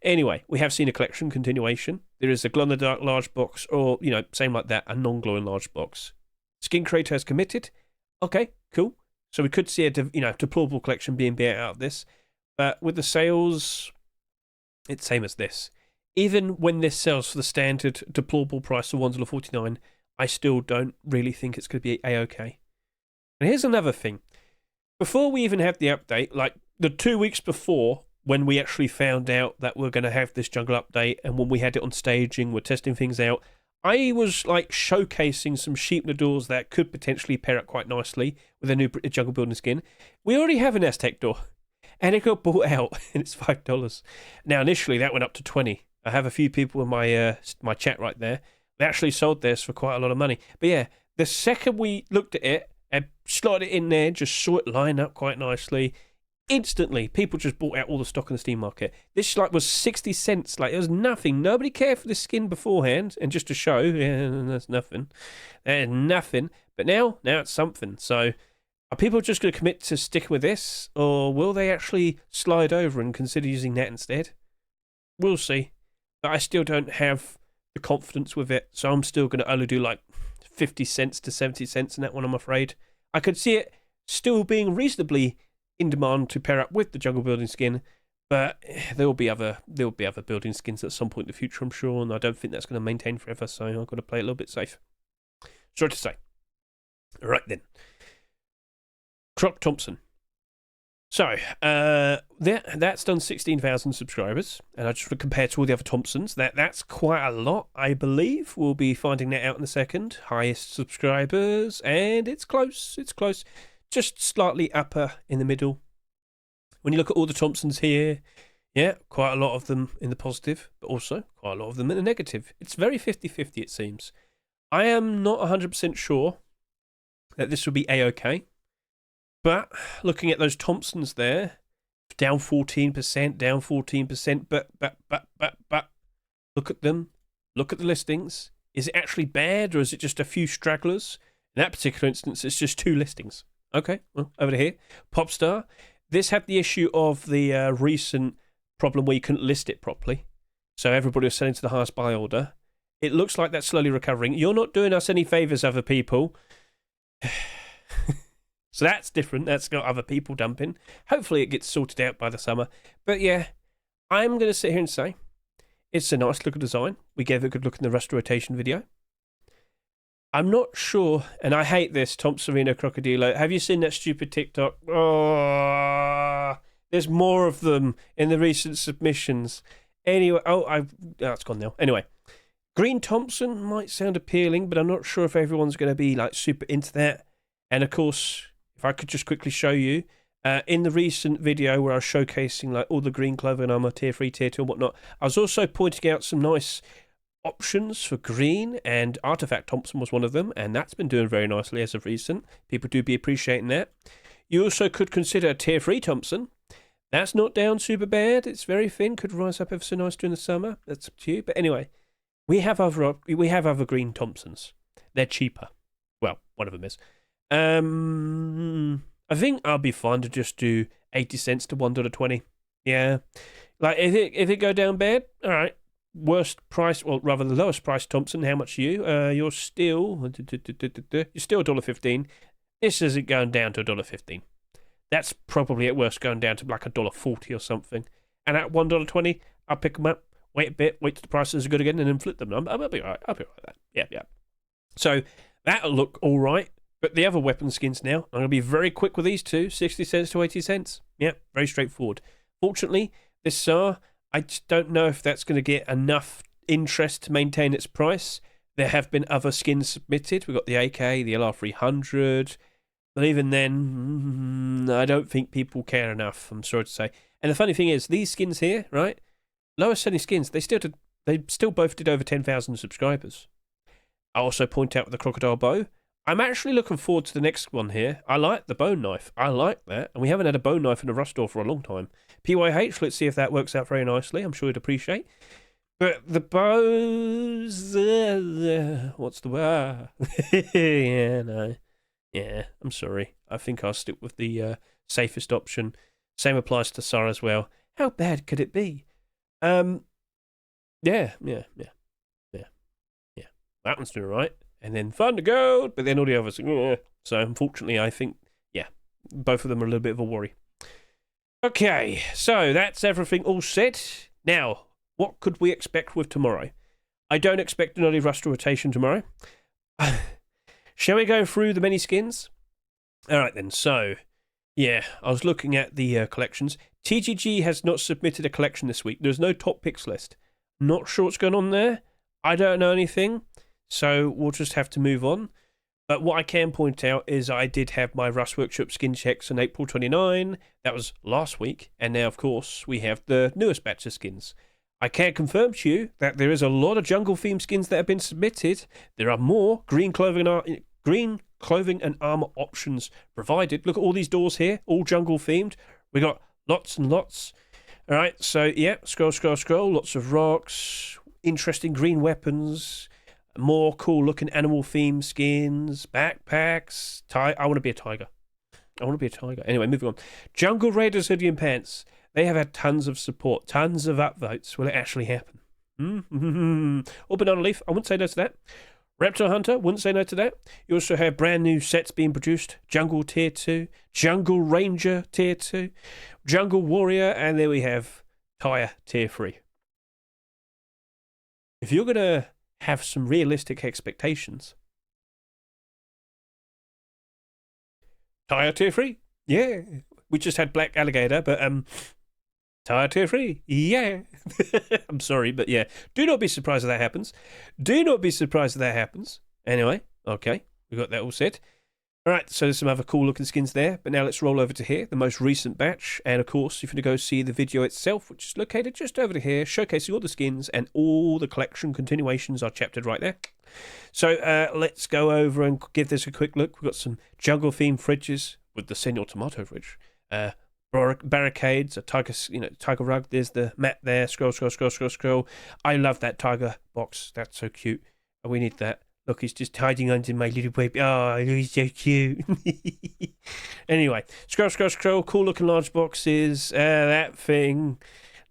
Anyway, we have seen a collection continuation. There is a glow-in-the-dark large box, or, you know, same like that, a non-glowing large box. Skin creator has committed. Okay, cool. So we could see a, deplorable collection being built out of this. But with the sales, it's same as this. Even when this sells for the standard deplorable price of $1.49, I still don't really think it's going to be A-OK. And here's another thing. Before we even had the update, like the 2 weeks before, when we actually found out that we're going to have this jungle update, and when we had it on staging, we're testing things out, I was like showcasing some sheep noodles that could potentially pair up quite nicely with a new jungle building skin. We already have an Aztec door, and it got bought out, and it's $5. Now, initially, that went up to $20. I have a few people in my my chat right there. They actually sold this for quite a lot of money. But yeah, the second we looked at it and slotted it in there, just saw it line up quite nicely, Instantly, people just bought out all the stock in the Steam market. This like was 60 cents. Like, it was nothing. Nobody cared for the skin beforehand. And just to show, yeah, that's nothing. There's nothing. But now it's something. So are people just going to commit to sticking with this? Or will they actually slide over and consider using that instead? We'll see. But I still don't have the confidence with it. So I'm still going to only do like 50 cents to 70 cents in that one, I'm afraid. I could see it still being reasonably in demand to pair up with the jungle building skin, but there will be other building skins at some point in the future, I'm sure, and I don't think that's going to maintain forever, so I've got to play it a little bit safe. Sorry to say. Right then. Croc Thompson. So, that's done 16,000 subscribers, and I just want to compare to all the other Thompsons. That's quite a lot, I believe. We'll be finding that out in a second. Highest subscribers, and it's close. It's close. Just slightly upper in the middle. When you look at all the Thompsons here, yeah, quite a lot of them in the positive, but also quite a lot of them in the negative. It's very 50-50, it seems. I am not 100% sure that this would be A-OK, but looking at those Thompsons there, down 14%, but look at them, look at the listings. Is it actually bad, or is it just a few stragglers? In that particular instance, it's just 2 listings. Okay, well, over here, Popstar. This had the issue of the recent problem where you couldn't list it properly. So everybody was selling to the highest buy order. It looks like that's slowly recovering. You're not doing us any favours, other people. So that's different. That's got other people dumping. Hopefully it gets sorted out by the summer. But yeah, I'm going to sit here and say it's a nice looking design. We gave it a good look in the restoration video. I'm not sure, and I hate this, Thompsonino Crocodilo. Have you seen that stupid TikTok? Oh, there's more of them in the recent submissions. Anyway, it's gone now. Anyway, Green Thompson might sound appealing, but I'm not sure if everyone's going to be like super into that. And of course, if I could just quickly show you, in the recent video where I was showcasing like all the green clothing armor, tier 3, tier 2 and whatnot, I was also pointing out some nice options for green, and Artifact Thompson was one of them, and that's been doing very nicely as of recent. People do be appreciating that. You also could consider a tier 3 Thompson. That's not down super bad. It's very thin, could rise up ever so nice during the summer. That's up to you. But anyway, we have other green Thompsons. They're cheaper. Well, one of them is. I think I'll be fine to just do 80 cents to $1.20. Yeah. Like, if it go down bad, all right. Worst price, or rather the lowest price Thompson, how much are you? You're still $1.15. This isn't going down to $1.15. That's probably at worst going down to like $1.40 or something. And at $1.20, I'll pick them up, wait a bit, wait till the prices are good again, and then flip them. I'll be all right. I'll be all right with that. Yeah. So that'll look all right. But the other weapon skins now, I'm going to be very quick with these two, 60 cents to 80 cents. Yeah, very straightforward. Fortunately, this SAR, I just don't know if that's going to get enough interest to maintain its price. There have been other skins submitted. We've got the AK, the LR300. But even then, I don't think people care enough, I'm sorry to say. And the funny thing is, these skins here, right? Lowest selling skins, they still both did over 10,000 subscribers. I also point out with the crocodile bow, I'm actually looking forward to the next one here. I like the bone knife. I like that. And we haven't had a bone knife in a Rust store for a long time. PYH, let's see if that works out very nicely. I'm sure you'd appreciate. But the bows... what's the word? Yeah, no. Yeah, I'm sorry. I think I'll stick with the safest option. Same applies to SAR as well. How bad could it be? Yeah. That one's doing all right. And then Thunder Gold, but then all the others. So unfortunately, I think, yeah, both of them are a little bit of a worry. Okay, so that's everything all set. Now, what could we expect with tomorrow? I don't expect an early Rust rotation tomorrow. Shall we go through the many skins? All right then, so, yeah, I was looking at the collections. TGG has not submitted a collection this week. There's no top picks list. Not sure what's going on there. I don't know anything. So we'll just have to move on. But what I can point out is I did have my Rust Workshop skin checks on April 29. That was last week. And now, of course, we have the newest batch of skins. I can confirm to you that there is a lot of jungle theme skins that have been submitted. There are more green clothing and armor options provided. Look at all these doors here, all jungle themed. We got lots and lots. All right, so yeah, scroll, scroll, scroll. Lots of rocks, interesting green weapons, more cool-looking animal-themed skins, backpacks. I want to be a tiger. I want to be a tiger. Anyway, moving on. Jungle Raiders hoodie and pants. They have had tons of support, tons of upvotes. Will it actually happen? Or banana leaf. I wouldn't say no to that. Reptile Hunter, wouldn't say no to that. You also have brand new sets being produced. Jungle Tier 2, Jungle Ranger Tier 2, Jungle Warrior, and there we have Tire Tier 3. If you're going to have some realistic expectations, Tire Tier 3, yeah. We just had Black Alligator, but Tire Tier 3, yeah. I'm sorry, but yeah. Do not be surprised if that happens. Do not be surprised if that happens. Anyway, okay, we got that all set. All right, so there's some other cool looking skins there, but now let's roll over to here, the most recent batch. And of course, if you want to go see the video itself, which is located just over to here, showcasing all the skins and all the collection continuations are chaptered right there. So let's go over and give this a quick look. We've got some jungle themed fridges with the Senor Tomato fridge. Barricades, a tiger, tiger rug. There's the mat there. Scroll, scroll, scroll, scroll, scroll. I love that tiger box. That's so cute. We need that. Look, he's just hiding under my little baby. Oh, he's so cute. Anyway, scroll, scroll, scroll. Cool looking large boxes. That thing.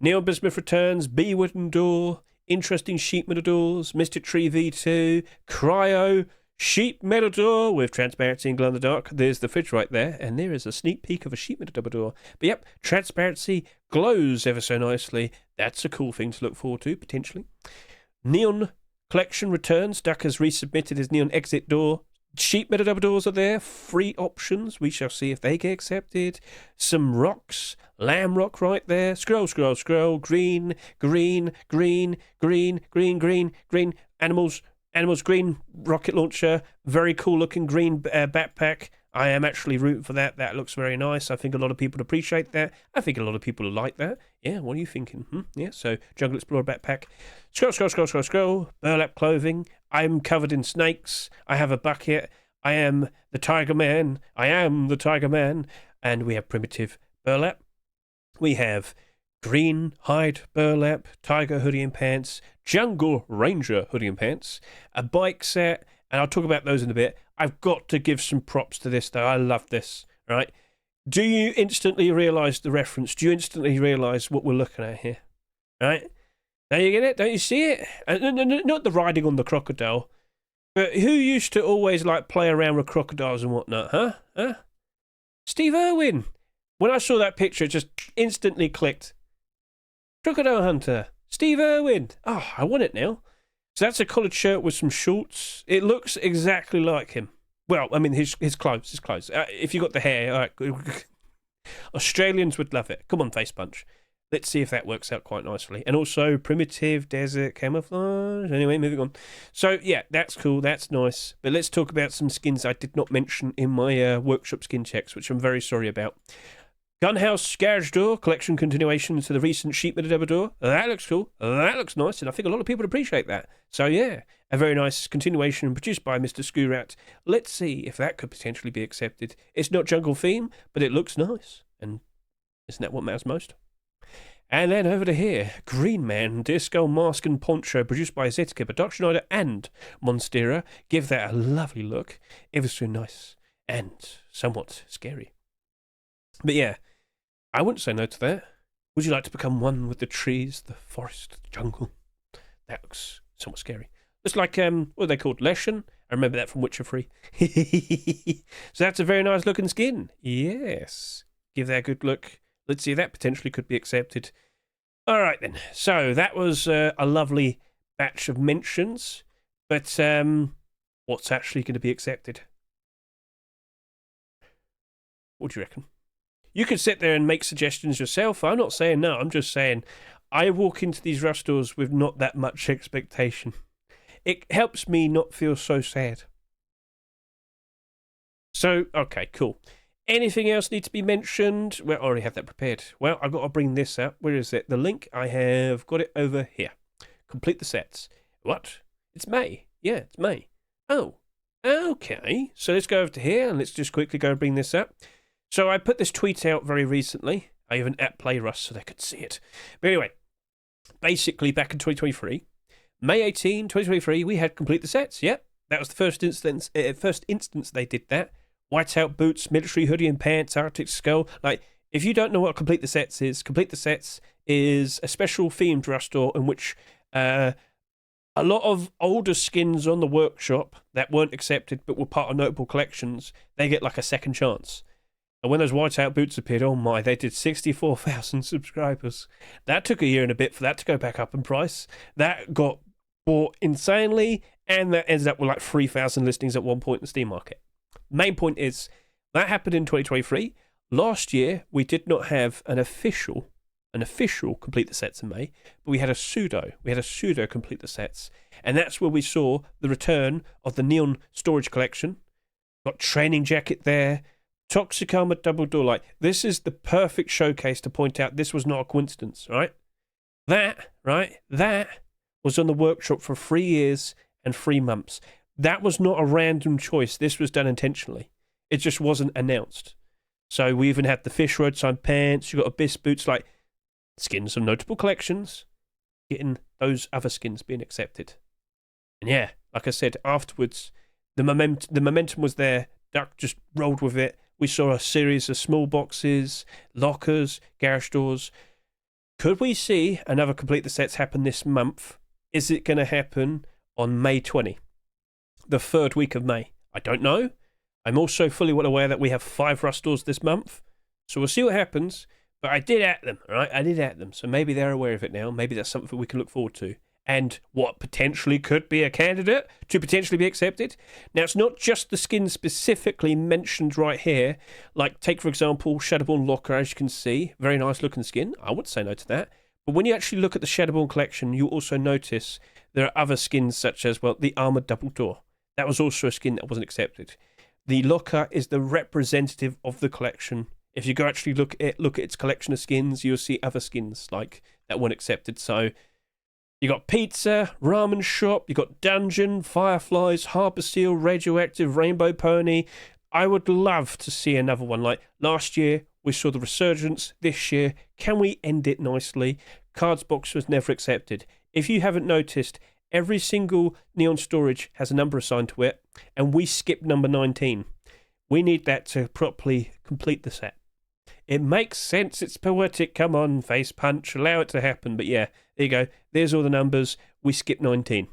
Neon Bismuth returns. Bee wooden door. Interesting sheep metal doors. Mystic Tree V2. Cryo. Sheep metal door with transparency and glow in the dark. There's the fridge right there, and there is a sneak peek of a sheep metal double door. But yep, transparency glows ever so nicely. That's a cool thing to look forward to, potentially. Neon collection returns. Duck has resubmitted his neon exit door. Sheep metal double doors are there. Free options. We shall see if they get accepted. Some rocks. Lamb rock right there. Scroll, scroll, scroll. Green, green, green, green, green, green, green. Animals green rocket launcher, very cool looking green backpack. I am actually rooting for that. That looks very nice. I think a lot of people appreciate that. I think a lot of people like that. Yeah, what are you thinking? Yeah, so Jungle Explorer backpack. Scroll, scroll, scroll, scroll, scroll. Burlap clothing. I'm covered in snakes. I have a bucket. I am the Tiger Man. I am the Tiger Man. And we have primitive burlap. We have green hide burlap, tiger hoodie and pants, jungle ranger hoodie and pants, a bike set, and I'll talk about those in a bit. I've got to give some props to this though. I love this, right? Do you instantly realise the reference? Do you instantly realise what we're looking at here? Right? Now you get it? Don't you see it? Not the riding on the crocodile, but who used to always like play around with crocodiles and whatnot, huh? Steve Irwin. When I saw that picture, it just instantly clicked. Crocodile Hunter, Steve Irwin. Oh, I want it now. So that's a collared shirt with some shorts. It looks exactly like him. Well, I mean, his clothes. If you got the hair, all right. Australians would love it. Come on, Face Punch. Let's see if that works out quite nicely. And also, primitive desert camouflage. Anyway, moving on. So, yeah, that's cool. That's nice. But let's talk about some skins I did not mention in my workshop skin checks, which I'm very sorry about. Gunhouse Garage Door, collection continuation to the recent Sheep Metal Double Door. That looks cool. That looks nice, and I think a lot of people appreciate that. So, yeah, a very nice continuation produced by Mr. Skoorat. Let's see if that could potentially be accepted. It's not jungle theme, but it looks nice. And isn't that what matters most? And then over to here, Green Man, Disco Mask and Poncho, produced by Zetka, Dr. Schneider and Monstera. Give that a lovely look. Ever so nice and somewhat scary. But yeah, I wouldn't say no to that. Would you like to become one with the trees, the forest, the jungle? That looks somewhat scary. Looks like, what are they called? Leshen? I remember that from Witcher 3. So that's a very nice looking skin. Yes. Give that a good look. Let's see if that potentially could be accepted. All right then. So that was a lovely batch of mentions. But what's actually going to be accepted? What do you reckon? You could sit there and make suggestions yourself. I'm not saying no. I'm just saying I walk into these rush stores with not that much expectation. It helps me not feel so sad. So, okay, cool. Anything else need to be mentioned? Well, I already have that prepared. Well, I've got to bring this up. Where is it? The link, I have got it over here. Complete the sets. What? It's May. Yeah, it's May. Oh, okay. So let's go over to here and let's just quickly go and bring this up. So I put this tweet out very recently. I even at Play Rust so they could see it. But anyway, basically back in 2023, May 18, 2023, we had complete the sets. Yep, that was the first instance. They did that. Whiteout boots, military hoodie and pants, Arctic skull. Like, if you don't know what complete the sets is a special themed restore in which a lot of older skins on the workshop that weren't accepted but were part of notable collections, they get like a second chance. And when those whiteout boots appeared, oh my, they did 64,000 subscribers. That took a year and a bit for that to go back up in price. That got bought insanely, and that ended up with like 3,000 listings at one point in the Steam market. Main point is, that happened in 2023. Last year, we did not have an official complete the sets in May, but we had a pseudo complete the sets. And that's where we saw the return of the Neon Storage Collection. Got training jacket there, Toxic Armor double door light. This is the perfect showcase to point out this was not a coincidence, right? That was on the workshop for 3 years and 3 months. That was not a random choice. This was done intentionally. It just wasn't announced. So we even had the fish roadside pants. You got abyss boots, like skins of notable collections, getting those other skins being accepted. And yeah, like I said, afterwards, the momentum was there. Duck just rolled with it. We saw a series of small boxes, lockers, garage doors. Could we see another complete the sets happen this month? Is it going to happen on May 20? The 3rd week of May? I don't know. I'm also fully well aware that we have 5 Rust stores this month. So we'll see what happens. But I did at them, right? I did at them. So maybe they're aware of it now. Maybe that's something we can look forward to. And what potentially could be a candidate to potentially be accepted. Now, it's not just the skin specifically mentioned right here. Like, take, for example, Shadowborn Locker, as you can see. Very nice looking skin. I would say no to that. But when you actually look at the Shadowborn collection, you also notice there are other skins such as, well, the Armored Double Door. That was also a skin that wasn't accepted. The Locker is the representative of the collection. If you go actually look at its collection of skins, you'll see other skins like that weren't accepted. So you got Pizza, Ramen Shop, you got Dungeon, Fireflies, Harbour Seal, Radioactive, Rainbow Pony. I would love to see another one. Like last year, we saw the Resurgence. This year, can we end it nicely? Cards box was never accepted. If you haven't noticed, every single Neon Storage has a number assigned to it, and we skipped number 19. We need that to properly complete the set. It makes sense. It's poetic. Come on, face punch. Allow it to happen. But yeah, there you go. There's all the numbers. We skipped 19.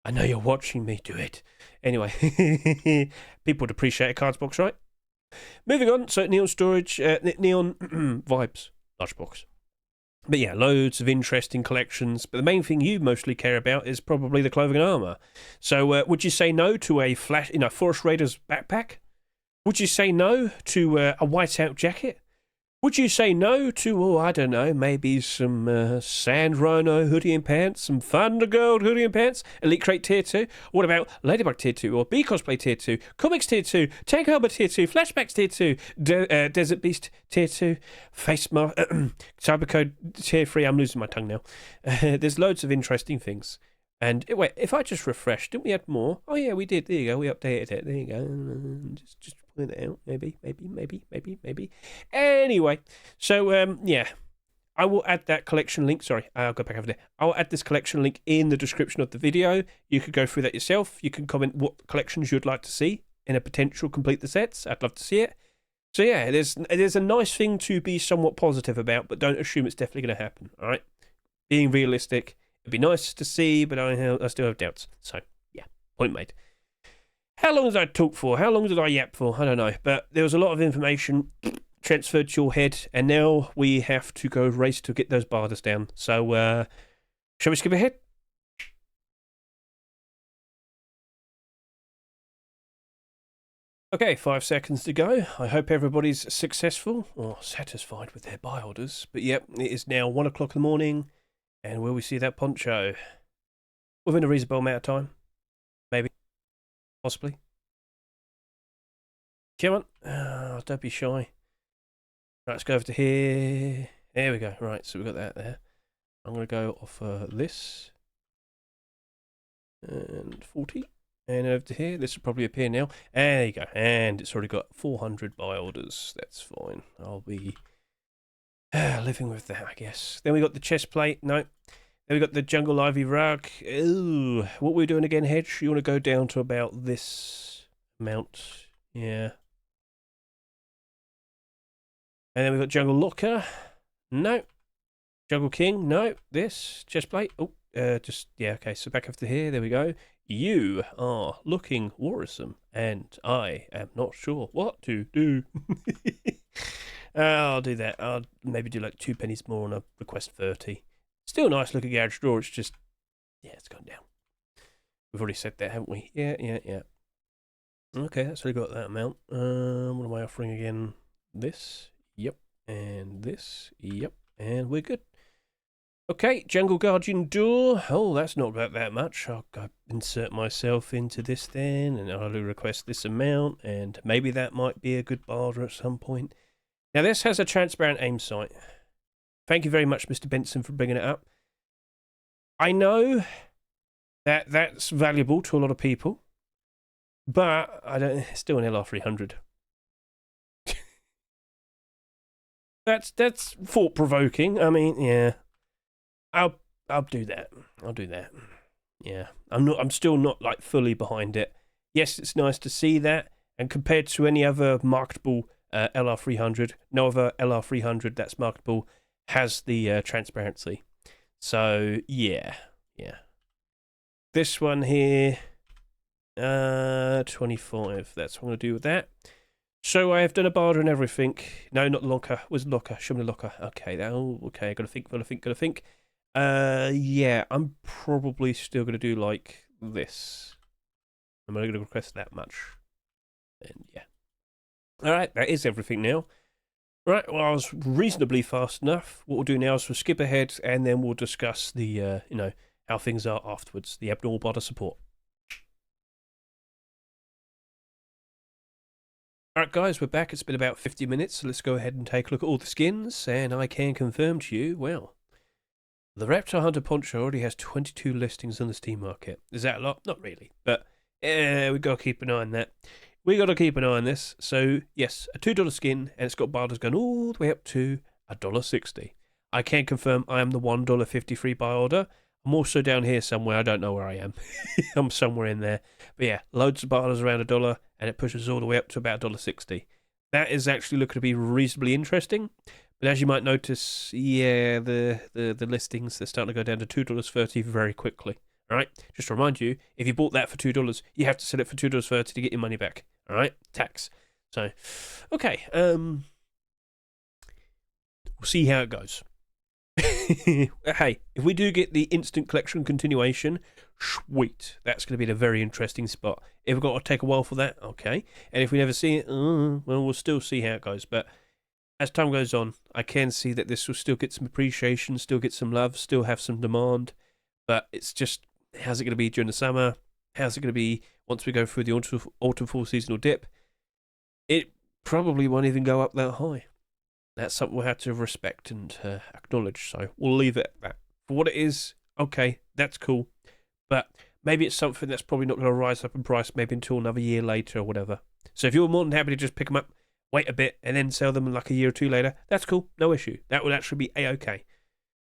I know you're watching me do it. Anyway, people would appreciate a cards box, right? Moving on. So Neon Storage, Neon Vibes, large box. But yeah, loads of interesting collections. But the main thing you mostly care about is probably the clothing and armor. So would you say no to a Forest Raiders backpack? Would you say no to a whiteout jacket? Would you say no to, I don't know, maybe some Sand Rhino hoodie and pants, some Thunder Gold hoodie and pants, Elite Crate Tier 2? What about Ladybug Tier 2, or B Cosplay Tier 2, Comics Tier 2, Tank Armor Tier 2, Flashbacks Tier 2, Desert Beast Tier 2, Face Mask, Cybercode Tier 3, I'm losing my tongue now. There's loads of interesting things. And wait, if I just refresh, didn't we add more? Oh yeah, we did. There you go. We updated it. There you go. Just point it out. Maybe. Anyway, so yeah, I will add that collection link. Sorry, I'll go back over there. I'll add this collection link in the description of the video. You could go through that yourself. You can comment what collections you'd like to see in a potential complete the sets. I'd love to see it. So yeah, there's a nice thing to be somewhat positive about, but don't assume it's definitely going to happen. All right, being realistic. It'd be nice to see, but I still have doubts. So, yeah, point made. How long did I talk for? How long did I yap for? I don't know. But there was a lot of information transferred to your head, and now we have to go race to get those barders down. So, shall we skip ahead? Okay, 5 seconds to go. I hope everybody's successful or satisfied with their buy orders. But yep, it is now 1 o'clock in the morning. And will we see that Poncho within a reasonable amount of time? Maybe. Possibly. Come on. Don't be shy. Right, let's go over to here. There we go. Right, so we've got that there. I'm going to go off this. And 40. And over to here. This will probably appear now. And there you go. And it's already got 400 buy orders. That's fine. I'll be Living with that, I guess. Then we got the chest plate. No. Then we got the jungle ivy rug. Ooh, what are we doing again, Hedge? You want to go down to about this amount? Yeah. And then we got jungle locker. No. Jungle king. No. This chest plate. Oh, just yeah. Okay. So back after here. There we go. You are looking worrisome, and I am not sure what to do. I'll do that. I'll maybe do like 2 pennies more on a request 30. Still nice looking garage door. It's just, yeah, it's gone down. We've already said that, haven't we? Yeah. Okay, that's already got that amount. What am I offering again? This. Yep. And this. Yep. And we're good. Okay, Jungle Guardian door. Oh, that's not about that much. I'll insert myself into this then, and I'll request this amount, and maybe that might be a good barter at some point. Now, this has a transparent aim sight. Thank you very much, Mr. Benson, for bringing it up. I know that that's valuable to a lot of people, but I don't. It's still an LR300. That's thought-provoking. I mean, yeah. I'll do that. I'll do that. Yeah. I'm still not like fully behind it. Yes, it's nice to see that, and compared to any other marketable LR300, no other LR300 that's marketable has the transparency. So yeah. This one here, 25. That's what I'm gonna do with that. So I have done a barter and everything. No, not the locker. Where's the locker? Show me the locker. Okay, okay. Gotta think. Yeah, I'm probably still gonna do like this. I'm only gonna request that much. And yeah. Alright, that is everything now. Right, well, I was reasonably fast enough. What we'll do now is we'll skip ahead and then we'll discuss the, how things are afterwards, the abnormal barter support. Alright guys, we're back. It's been about 50 minutes, so let's go ahead and take a look at all the skins, and I can confirm to you, well, the Reptile Hunter Poncho already has 22 listings on the Steam market. Is that a lot? Not really, but we've got to keep an eye on that. We got to keep an eye on this. So, yes, a $2 skin, and it's got barters going all the way up to $1.60. I can confirm I am the $1.50 free buy order. I'm also down here somewhere. I don't know where I am. I'm somewhere in there. But yeah, loads of barters around $1, and it pushes all the way up to about $1.60. That is actually looking to be reasonably interesting. But as you might notice, yeah, the listings, they're starting to go down to $2.30 very quickly. All right, just to remind you, if you bought that for $2, you have to sell it for $2.30 to get your money back. All right, tax. So, okay, we'll see how it goes. Hey, if we do get the instant collection continuation, sweet. That's going to be a very interesting spot. If we've got to take a while for that, okay. And if we never see it, well, we'll still see how it goes. But as time goes on, I can see that this will still get some appreciation, still get some love, still have some demand. But it's just, how's it going to be during the summer? How's it going to be once we go through the autumn fall seasonal dip? It probably won't even go up that high. That's something we'll have to respect and acknowledge. So we'll leave it at that. For what it is, okay, that's cool. But maybe it's something that's probably not going to rise up in price maybe until another year later or whatever. So if you're more than happy to just pick them up, wait a bit, and then sell them like a year or two later, that's cool, no issue. That would actually be a-okay.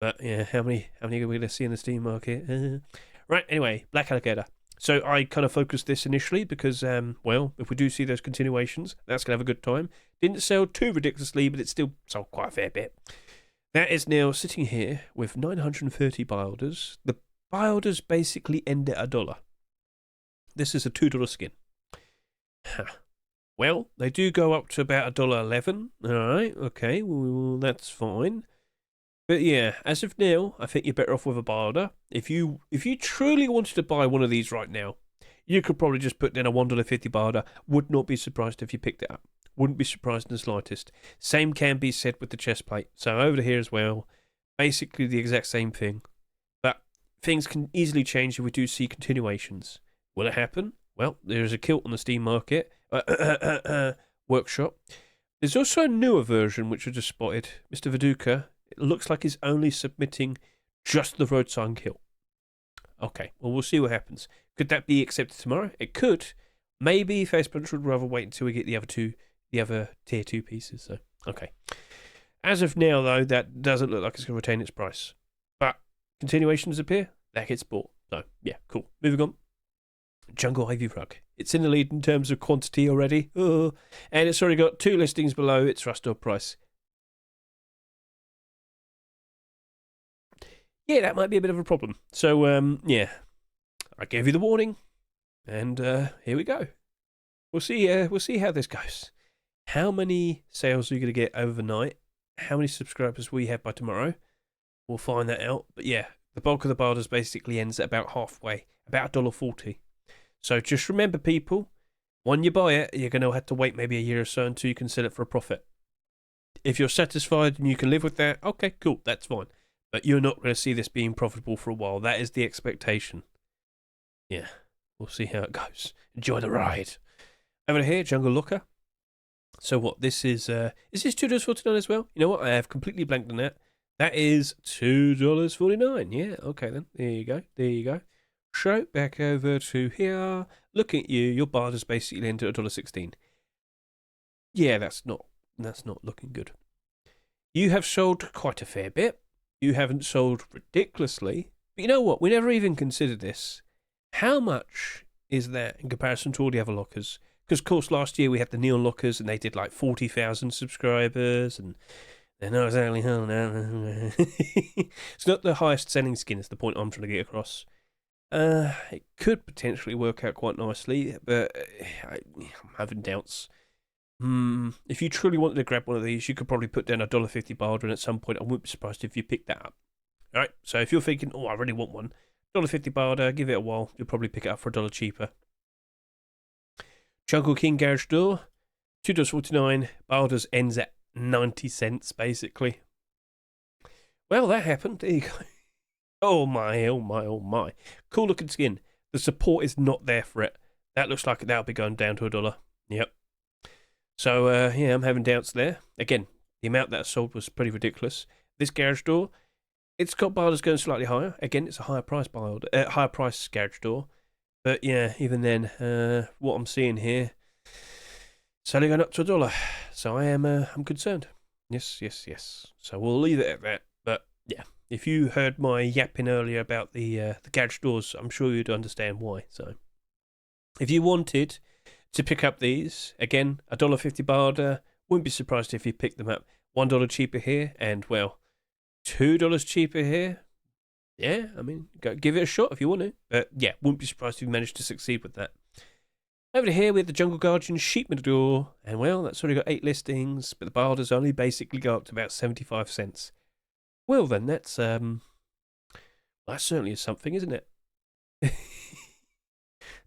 But yeah, how many are we going to see in the Steam market? Right, anyway, Black Alligator. So I kind of focused this initially because, well, if we do see those continuations, that's going to have a good time. Didn't sell too ridiculously, but it still sold quite a fair bit. That is now sitting here with 930 buy orders. The buy orders basically end at $1. This is a $2 skin. Well, they do go up to about $1.11. All right, okay, well, that's fine. But yeah, as of now, I think you're better off with a buy order. If you truly wanted to buy one of these right now, you could probably just put down a $1.50 buy order. Would not be surprised if you picked it up. Wouldn't be surprised in the slightest. Same can be said with the chest plate. So over here as well, basically the exact same thing. But things can easily change if we do see continuations. Will it happen? Well, there's a kilt on the Steam market. Workshop. There's also a newer version which I just spotted. Mr. Viduka. It looks like he's only submitting just the road sign kill. Okay, well, we'll see what happens. Could that be accepted tomorrow? It could. Maybe Facebook would rather wait until we get the other tier 2 pieces. So, okay. As of now, though, that doesn't look like it's going to retain its price. But continuations appear, that gets bought. So, yeah, cool. Moving on. Jungle Ivy Rug. It's in the lead in terms of quantity already. And it's already got 2 listings below its rust price. Yeah, that might be a bit of a problem. So, yeah, I gave you the warning, and here we go. We'll see how this goes. How many sales are you going to get overnight? How many subscribers we have by tomorrow? We'll find that out. But yeah, the bulk of the barders basically ends at about halfway, about $1.40. So just remember, people, when you buy it, you're going to have to wait maybe a year or so until you can sell it for a profit. If you're satisfied and you can live with that, okay, cool, that's fine. But you're not going to see this being profitable for a while. That is the expectation. Yeah, we'll see how it goes. Enjoy the ride. Over here, Jungle Looker. So what, this is this $2.49 as well? You know what, I have completely blanked on that. That is $2.49. Yeah, okay then. There you go. There you go. So, back over to here. Looking at you, your barders basically into $1.16. Yeah, that's not looking good. You have sold quite a fair bit. You haven't sold ridiculously. But you know what? We never even considered this. How much is that in comparison to all the other lockers? Because, of course, last year we had the Neon Lockers and they did like 40,000 subscribers. And they're not exactly... It's not the highest selling skin, is the point I'm trying to get across. It could potentially work out quite nicely, but I'm having doubts. If you truly wanted to grab one of these, you could probably put down $1.50 barter, and at some point I wouldn't be surprised if you picked that up. Alright, so if you're thinking, oh, I really want one, $1.50 barter, give it a while, you'll probably pick it up for $1 cheaper. Jungle King Garage Door, $2.49, barders ends at 90 cents, basically. Well, that happened, there you go. Oh my, oh my, oh my. Cool looking skin. The support is not there for it. That looks like that'll be going down to $1. Yep. So, yeah, I'm having doubts there. Again, the amount that I sold was pretty ridiculous. This garage door, it's got barders going slightly higher. Again, it's a higher price garage door. But yeah, even then, what I'm seeing here, it's only going up to $1. So I'm concerned. Yes. So we'll leave it at that. But yeah. If you heard my yapping earlier about the garage doors, I'm sure you'd understand why. So, if you wanted to pick up these, again, $1.50 barter, wouldn't be surprised if you picked them up. $1 cheaper here, and, well, $2 cheaper here. Yeah, I mean, go give it a shot if you want to. But, yeah, wouldn't be surprised if you managed to succeed with that. Over to here, we have the Jungle Guardian Sheep Door, and, well, that's already got 8 listings, but the barders only basically go up to about 75 cents. Well then, that certainly is something, isn't it?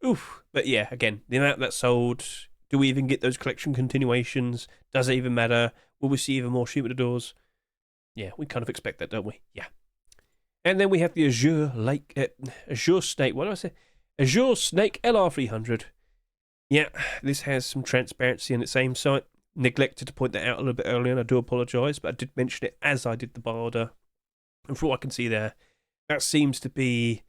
Oof. But yeah, again, the amount that's sold, do we even get those collection continuations? Does it even matter? Will we see even more Sheep Doors? Yeah, we kind of expect that, don't we? Yeah. And then we have the Azure Snake, what do I say? Azure Snake LR300. Yeah, this has some transparency in its aim site. Neglected to point that out a little bit earlier, and I do apologise, but I did mention it as I did the barter. And from what I can see there, that seems to be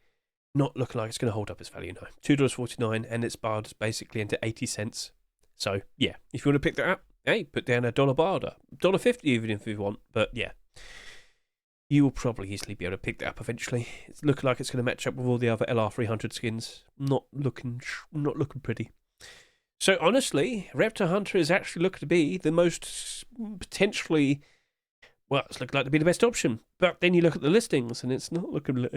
not looking like it's going to hold up its value now. $2.49, and its barter's basically into 80 cents. So, yeah, if you want to pick that up, hey, put down $1 barter. $1.50 even if you want, but yeah. You will probably easily be able to pick that up eventually. It's looking like it's going to match up with all the other LR300 skins. Not looking pretty. So honestly, Reptile Hunter is actually looking to be the most potentially, well, it's looking like to be the best option. But then you look at the listings and it's not looking like,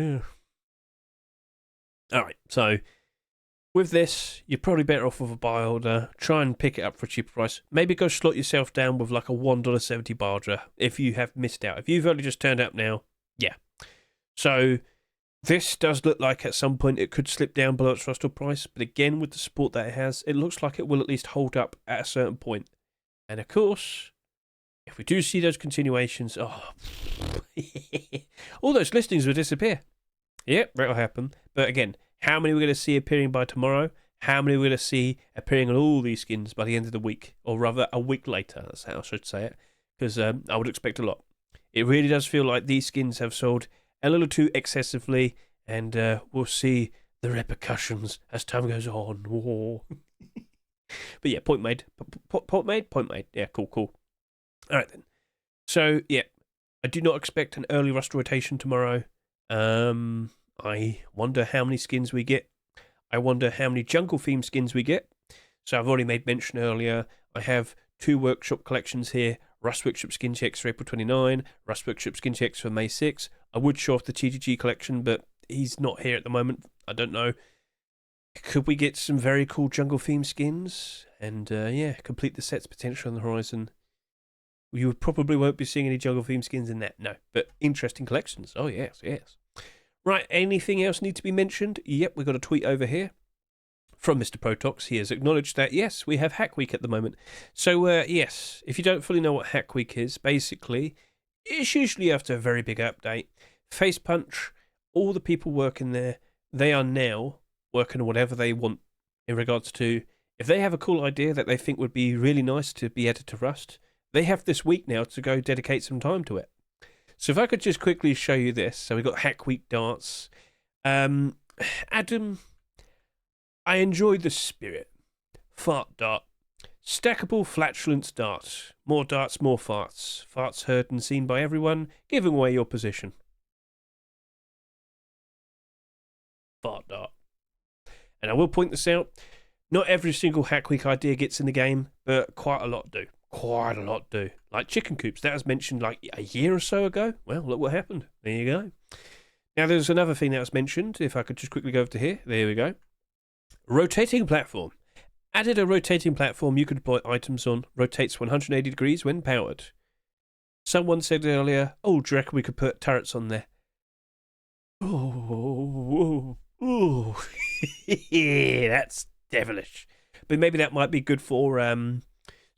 Alright, so with this, you're probably better off with a buy order. Try and pick it up for a cheaper price. Maybe go slot yourself down with like a $1.70 barter if you have missed out. If you've only just turned up now, yeah. So this does look like at some point it could slip down below its rust price, but again, with the support that it has, it looks like it will at least hold up at a certain point. And of course, if we do see those continuations, all those listings will disappear. Yep, that'll happen. But again, how many we're going to see appearing by tomorrow? How many we're going to see appearing on all these skins by the end of the week? Or rather, a week later, that's how I should say it. Because I would expect a lot. It really does feel like these skins have sold a little too excessively, and we'll see the repercussions as time goes on. But yeah, point made. Point made? Point made. Yeah, cool. All right then. So, yeah, I do not expect an early rust rotation tomorrow. I wonder how many skins we get. I wonder how many jungle theme skins we get. So I've already made mention earlier. I have 2 workshop collections here. Rust Workshop skin checks for April 29. Rust Workshop skin checks for May 6. I would show off the TGG collection, but he's not here at the moment. I don't know. Could we get some very cool jungle theme skins? And yeah, complete the sets potential on the horizon. You probably won't be seeing any jungle theme skins in that, no. But interesting collections. Oh, yes, yes. Right, anything else need to be mentioned? Yep, we've got a tweet over here from Mr. Protox. He has acknowledged that, yes, we have HACKWEEK at the moment. So, yes, if you don't fully know what HACKWEEK is, basically, it's usually after a very big update. Face Punch, all the people working there, they are now working on whatever they want in regards to, if they have a cool idea that they think would be really nice to be added to Rust, they have this week now to go dedicate some time to it. So if I could just quickly show you this. So we've got HACKWEEK darts. Adam, I enjoyed the spirit. Fart dart. Stackable flatulence dart. More darts, more farts. Farts heard and seen by everyone, giving away your position. Fart dart. And I will point this out. Not every single HACKWEEK idea gets in the game, but quite a lot do. Quite a lot do. Like chicken coops, that was mentioned like a year or so ago. Well, look what happened. There you go. Now, there's another thing that was mentioned. If I could just quickly go over to here. There we go. Rotating platform. Added a rotating platform you could deploy items on. Rotates 180 degrees when powered. Someone said earlier, oh, do you reckon we could put turrets on there? Oh, yeah, that's devilish. But maybe that might be good for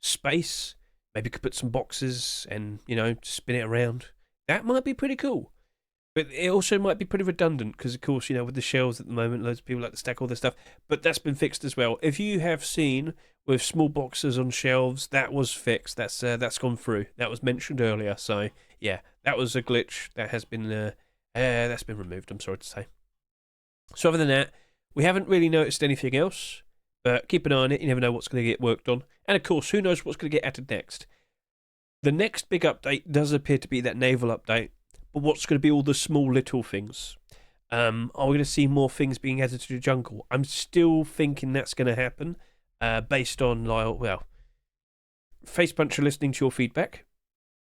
space. Maybe you could put some boxes and, you know, spin it around. That might be pretty cool. But it also might be pretty redundant because, of course, you know, with the shelves at the moment, loads of people like to stack all this stuff. But that's been fixed as well. If you have seen with small boxes on shelves, that was fixed. That's gone through. That was mentioned earlier. So, yeah, that was a glitch that has been removed, I'm sorry to say. So other than that, we haven't really noticed anything else. But keep an eye on it. You never know what's going to get worked on. And, of course, who knows what's going to get added next. The next big update does appear to be that naval update. But what's going to be all the small little things? Are we going to see more things being added to the jungle? I'm still thinking that's going to happen based on, well, Face Punch are listening to your feedback.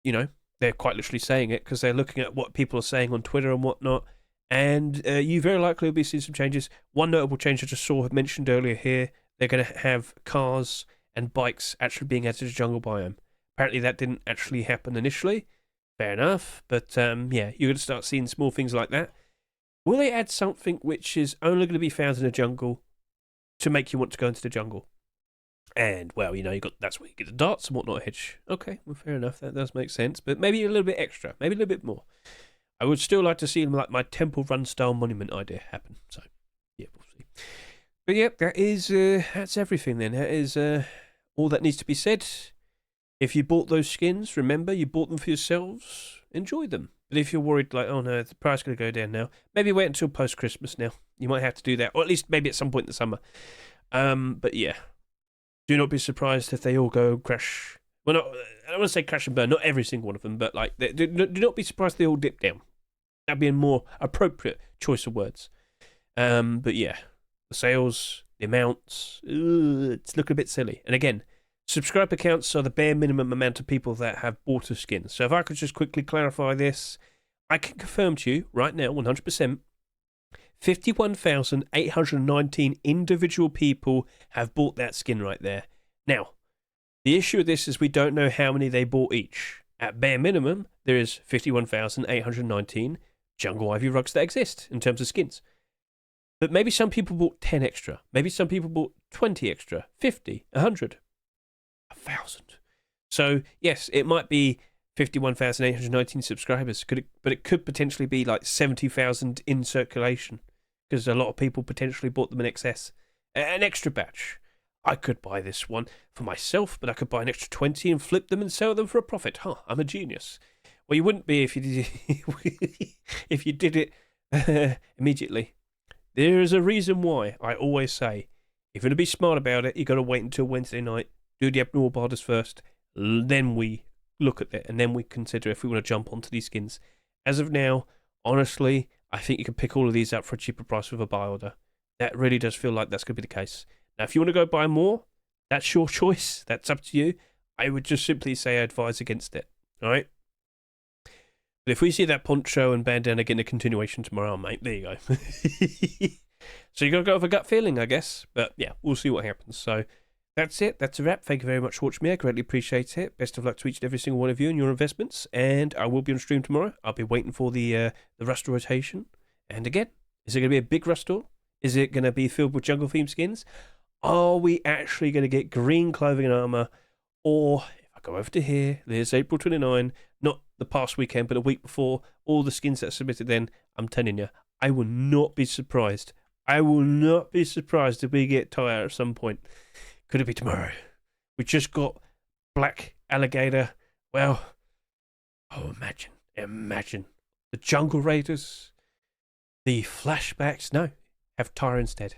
You know, they're quite literally saying it because they're looking at what people are saying on Twitter and whatnot. And you very likely will be seeing some changes. One notable change I just saw mentioned earlier here, they're going to have cars and bikes actually being added to the jungle biome. Apparently that didn't actually happen initially. Fair enough, but yeah, you're going to start seeing small things like that. Will they add something which is only going to be found in a jungle to make you want to go into the jungle? And, well, you know, that's where you get the darts and whatnot, Hedge. Okay, well, fair enough, that does make sense, but maybe a little bit extra, maybe a little bit more. I would still like to see like my Temple Run style monument idea happen, so, yeah, we'll see. But, yeah, that's everything then. That is all that needs to be said. If you bought those skins, remember, you bought them for yourselves. Enjoy them. But if you're worried, like, oh no, the price is going to go down now, maybe wait until post-Christmas now. You might have to do that. Or at least maybe at some point in the summer. But yeah. Do not be surprised if they all go crash. Well, I don't want to say crash and burn. Not every single one of them. But like, do not be surprised if they all dip down. That'd be a more appropriate choice of words. But yeah. The sales, the amounts, it's looking a bit silly. And again, subscriber counts are the bare minimum amount of people that have bought a skin. So if I could just quickly clarify this, I can confirm to you right now, 100%, 51,819 individual people have bought that skin right there. Now, the issue with this is we don't know how many they bought each. At bare minimum, there is 51,819 jungle ivy rugs that exist in terms of skins. But maybe some people bought 10 extra. Maybe some people bought 20 extra, 50, 100. 1,000. So, yes, it might be 51,819 subscribers, but it could potentially be like 70,000 in circulation because a lot of people potentially bought them in excess. An extra batch. I could buy this one for myself, but I could buy an extra 20 and flip them and sell them for a profit. Huh, I'm a genius. Well, you wouldn't be if you did, if you did it immediately. There is a reason why I always say, if you're going to be smart about it, you've got to wait until Wednesday night. Do the abnormal barders first, then we look at it, and then we consider if we want to jump onto these skins. As of now, honestly, I think you can pick all of these up for a cheaper price with a buy order. That really does feel like that's going to be the case. Now, if you want to go buy more, that's your choice. That's up to you. I would just simply say I advise against it. All right? But if we see that Poncho and bandana getting a continuation tomorrow, mate, there you go. So you got to go with a gut feeling, I guess. But yeah, we'll see what happens. So that's it. That's a wrap. Thank you very much for watching me. I greatly appreciate it. Best of luck to each and every single one of you in your investments. And I will be on stream tomorrow. I'll be waiting for the rust rotation. And again, is it going to be a big rust store? Is it going to be filled with jungle theme skins? Are we actually going to get green clothing and armor? Or if I go over to here, there's April 29, not the past weekend, but a week before, all the skins that are submitted then, I'm telling you, I will not be surprised. I will not be surprised if we get Tyre at some point. Could it be tomorrow? We just got Black Alligator. Well, oh, imagine. The Jungle Raiders, the flashbacks. No, have Tyre instead.